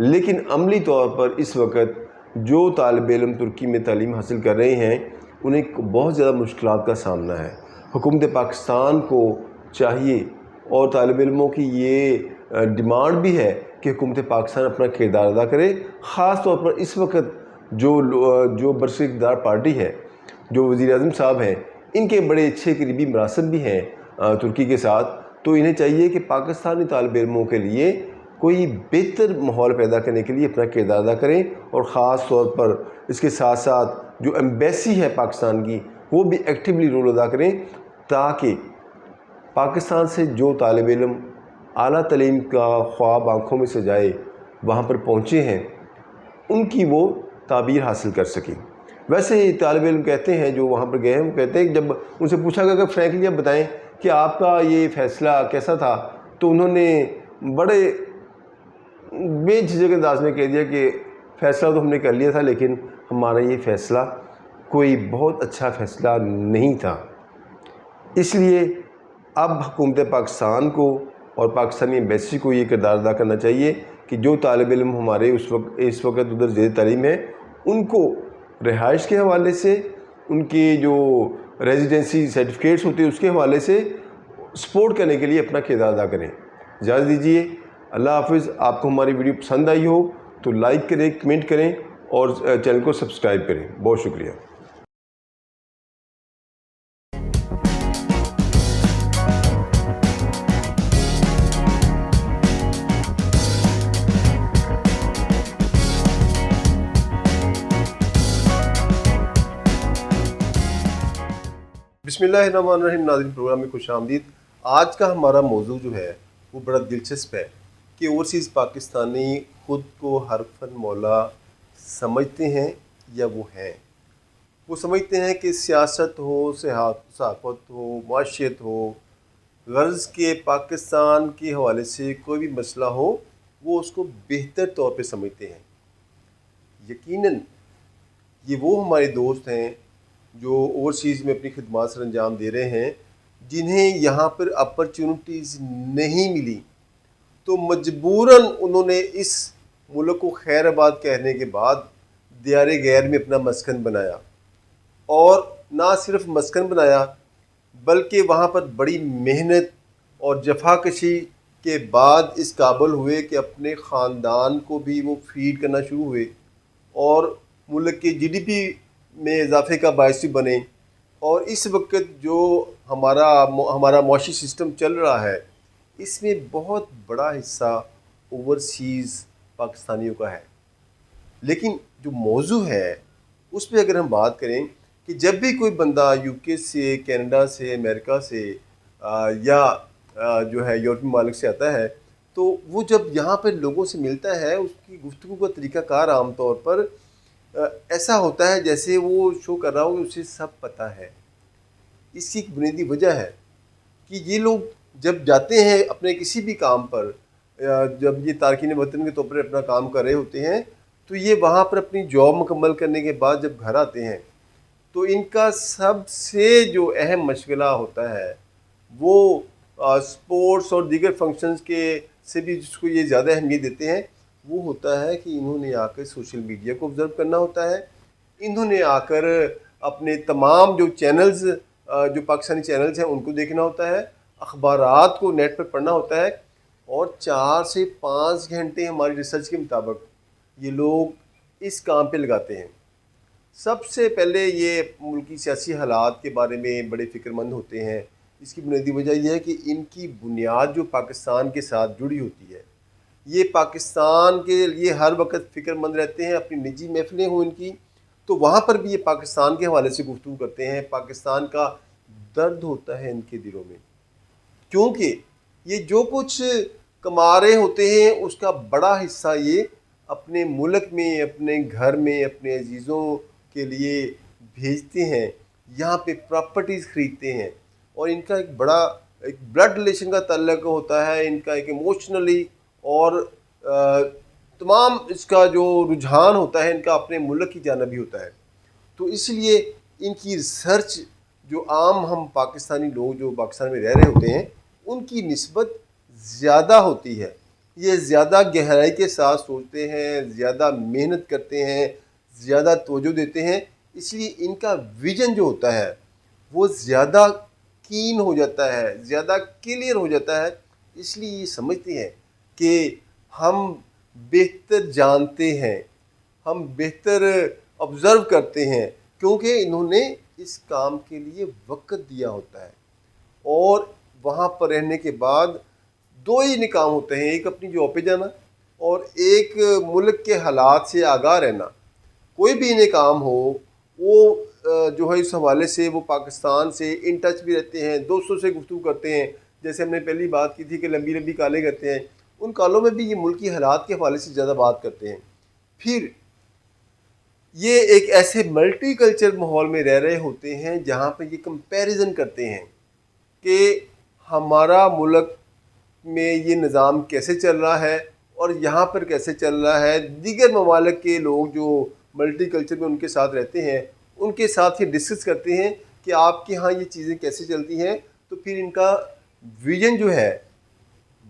لیکن عملی طور پر اس وقت جو طالب علم ترکی میں تعلیم حاصل کر رہے ہیں انہیں بہت زیادہ مشکلات کا سامنا ہے. حکومت پاکستان کو چاہیے, اور طالب علموں کی یہ ڈیمانڈ بھی ہے کہ حکومت پاکستان اپنا کردار ادا کرے. خاص طور پر اس وقت جو برسر اقتدار پارٹی ہے, جو وزیر اعظم صاحب ہیں, ان کے بڑے اچھے قریبی مراسم بھی ہیں ترکی کے ساتھ. تو انہیں چاہیے کہ پاکستانی طالب علموں کے لیے کوئی بہتر ماحول پیدا کرنے کے لیے اپنا کردار ادا کریں, اور خاص طور پر اس کے ساتھ ساتھ جو ایمبیسی ہے پاکستان کی وہ بھی ایکٹیولی رول ادا کریں, تاکہ پاکستان سے جو طالب علم اعلیٰ تعلیم کا خواب آنکھوں میں سجائے وہاں پر پہنچے ہیں, ان کی وہ تعبیر حاصل کر سکیں. ویسے طالب علم کہتے ہیں جو وہاں پر گئے ہیں, وہ کہتے ہیں جب ان سے پوچھا گیا کہ فرینکلی آپ بتائیں کہ آپ کا یہ فیصلہ کیسا تھا, تو انہوں نے بڑے بے جھجک انداز میں کہہ دیا کہ فیصلہ تو ہم نے کر لیا تھا, لیکن ہمارا یہ فیصلہ کوئی بہت اچھا فیصلہ نہیں تھا. اس لیے اب حکومت پاکستان کو اور پاکستانی ایمبیسی کو یہ کردار ادا کرنا چاہیے کہ جو طالب علم ہمارے اس وقت ادھر زیر تعلیم ہیں, ان کو رہائش کے حوالے سے, ان کے جو ریزیڈنسی سرٹیفکیٹس ہوتے ہیں اس کے حوالے سے سپورٹ کرنے کے لیے اپنا کردار ادا کریں. اجازت دیجیے, اللہ حافظ. آپ کو ہماری ویڈیو پسند آئی ہو تو لائک کریں, کمنٹ کریں اور چینل کو سبسکرائب کریں. بہت شکریہ. بسم اللہ الرحمن الرحیم. ناظرین پروگرام میں خوش آمدید. آج کا ہمارا موضوع جو ہے وہ بڑا دلچسپ ہے کہ اوورسیز پاکستانی خود کو حرفن مولا سمجھتے ہیں یا وہ ہیں. وہ سمجھتے ہیں کہ سیاست ہو، صحافت ہو، معاشیت ہو، غرض کے پاکستان کے حوالے سے کوئی بھی مسئلہ ہو وہ اس کو بہتر طور پہ سمجھتے ہیں. یقیناً یہ وہ ہمارے دوست ہیں جو اوورسیز میں اپنی خدمات سر انجام دے رہے ہیں، جنہیں یہاں پر اپرچونٹیز نہیں ملی تو مجبوراً انہوں نے اس ملک کو خیر آباد کہنے کے بعد دیار غیر میں اپنا مسکن بنایا، اور نہ صرف مسکن بنایا بلکہ وہاں پر بڑی محنت اور جفاکشی کے بعد اس قابل ہوئے کہ اپنے خاندان کو بھی وہ فیڈ کرنا شروع ہوئے اور ملک کے جی ڈی پی میں اضافے کا باعث بھی بنے. اور اس وقت جو ہمارا معاشی سسٹم چل رہا ہے اس میں بہت بڑا حصہ اوورسیز پاکستانیوں کا ہے. لیکن جو موضوع ہے اس پہ اگر ہم بات کریں کہ جب بھی کوئی بندہ یو کے سے، کینیڈا سے، امریکہ سے یا جو ہے یورپی ممالک سے آتا ہے تو وہ جب یہاں پہ لوگوں سے ملتا ہے اس کی گفتگو کا طریقہ کار عام طور پر ایسا ہوتا ہے جیسے وہ شو کر رہا ہو کہ اسے سب پتہ ہے. اس کی ایک بنیادی وجہ ہے کہ یہ لوگ جب جاتے ہیں اپنے کسی بھی کام پر، جب یہ تارکین وطن کے طور پر اپنا کام کر رہے ہوتے ہیں تو یہ وہاں پر اپنی جاب مکمل کرنے کے بعد جب گھر آتے ہیں تو ان کا سب سے جو اہم مشغلہ ہوتا ہے وہ سپورٹس اور دیگر فنکشنز کے سے بھی جس کو یہ زیادہ اہمیت دیتے ہیں وہ ہوتا ہے کہ انہوں نے آ کر سوشل میڈیا کو آبزرو کرنا ہوتا ہے. انہوں نے آ کر اپنے تمام جو چینلز جو پاکستانی چینلز ہیں ان کو دیکھنا ہوتا ہے، اخبارات کو نیٹ پر پڑھنا ہوتا ہے، اور 4 سے 5 گھنٹے ہماری ریسرچ کے مطابق یہ لوگ اس کام پہ لگاتے ہیں. سب سے پہلے یہ ملکی سیاسی حالات کے بارے میں بڑے فکر مند ہوتے ہیں. اس کی بنیادی وجہ یہ ہے کہ ان کی بنیاد جو پاکستان کے ساتھ جڑی ہوتی ہے، یہ پاکستان کے لیے ہر وقت فکر مند رہتے ہیں. اپنی نجی محفلیں ہوں ان کی تو وہاں پر بھی یہ پاکستان کے حوالے سے گفتگو کرتے ہیں. پاکستان کا درد ہوتا ہے ان کے دلوں میں، کیونکہ یہ جو کچھ کما رہے ہوتے ہیں اس کا بڑا حصہ یہ اپنے ملک میں، اپنے گھر میں، اپنے عزیزوں کے لیے بھیجتے ہیں، یہاں پہ پراپرٹیز خریدتے ہیں. اور ان کا ایک بلڈ ریلیشن کا تعلق ہوتا ہے، ان کا ایک ایموشنلی اور تمام اس کا جو رجحان ہوتا ہے ان کا اپنے ملک کی جانب بھی ہوتا ہے. تو اس لیے ان کی ریسرچ جو عام ہم پاکستانی لوگ جو پاکستان میں رہ رہے ہوتے ہیں ان کی نسبت زیادہ ہوتی ہے. یہ زیادہ گہرائی کے ساتھ سوچتے ہیں، زیادہ محنت کرتے ہیں، زیادہ توجہ دیتے ہیں. اس لیے ان کا ویژن جو ہوتا ہے وہ زیادہ کین ہو جاتا ہے، زیادہ کلیئر ہو جاتا ہے. اس لیے یہ سمجھتے ہیں کہ ہم بہتر جانتے ہیں، ہم بہتر آبزرو کرتے ہیں، کیونکہ انہوں نے اس کام کے لیے وقت دیا ہوتا ہے. اور وہاں پر رہنے کے بعد 2 ہی کام ہوتے ہیں، ایک اپنی جاب پہ جانا اور ایک ملک کے حالات سے آگاہ رہنا. کوئی بھی انہیں کام ہو وہ جو ہے اس حوالے سے وہ پاکستان سے ان ٹچ بھی رہتے ہیں، دوستوں سے گفتگو کرتے ہیں. جیسے ہم نے پہلی بات کی تھی کہ لمبی لمبی کالیں کرتے ہیں، ان کالوں میں بھی یہ ملکی حالات کے حوالے سے زیادہ بات کرتے ہیں. پھر یہ ایک ایسے ملٹی کلچر ماحول میں رہ رہے ہوتے ہیں جہاں پہ یہ کمپیریزن کرتے ہیں کہ ہمارا ملک میں یہ نظام کیسے چل رہا ہے اور یہاں پر کیسے چل رہا ہے. دیگر ممالک کے لوگ جو ملٹی کلچر میں ان کے ساتھ رہتے ہیں ان کے ساتھ یہ ڈسکس کرتے ہیں کہ آپ کے ہاں یہ چیزیں کیسے چلتی ہیں. تو پھر ان کا ویژن جو ہے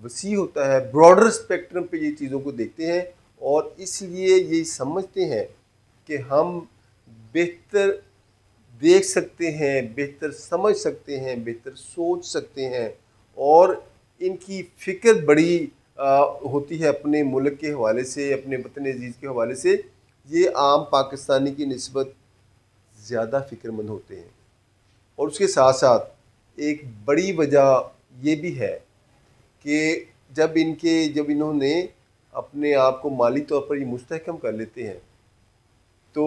وسیع ہوتا ہے، براڈر اسپیکٹرم پہ یہ چیزوں کو دیکھتے ہیں، اور اس لیے یہ سمجھتے ہیں کہ ہم بہتر دیکھ سکتے ہیں، بہتر سمجھ سکتے ہیں، بہتر سوچ سکتے ہیں. اور ان کی فکر بڑی ہوتی ہے اپنے ملک کے حوالے سے، اپنے وطن عزیز کے حوالے سے. یہ عام پاکستانی کی نسبت زیادہ فکر مند ہوتے ہیں. اور اس کے ساتھ ساتھ ایک بڑی وجہ یہ بھی ہے کہ جب انہوں نے اپنے آپ کو مالی طور پر یہ مستحکم کر لیتے ہیں تو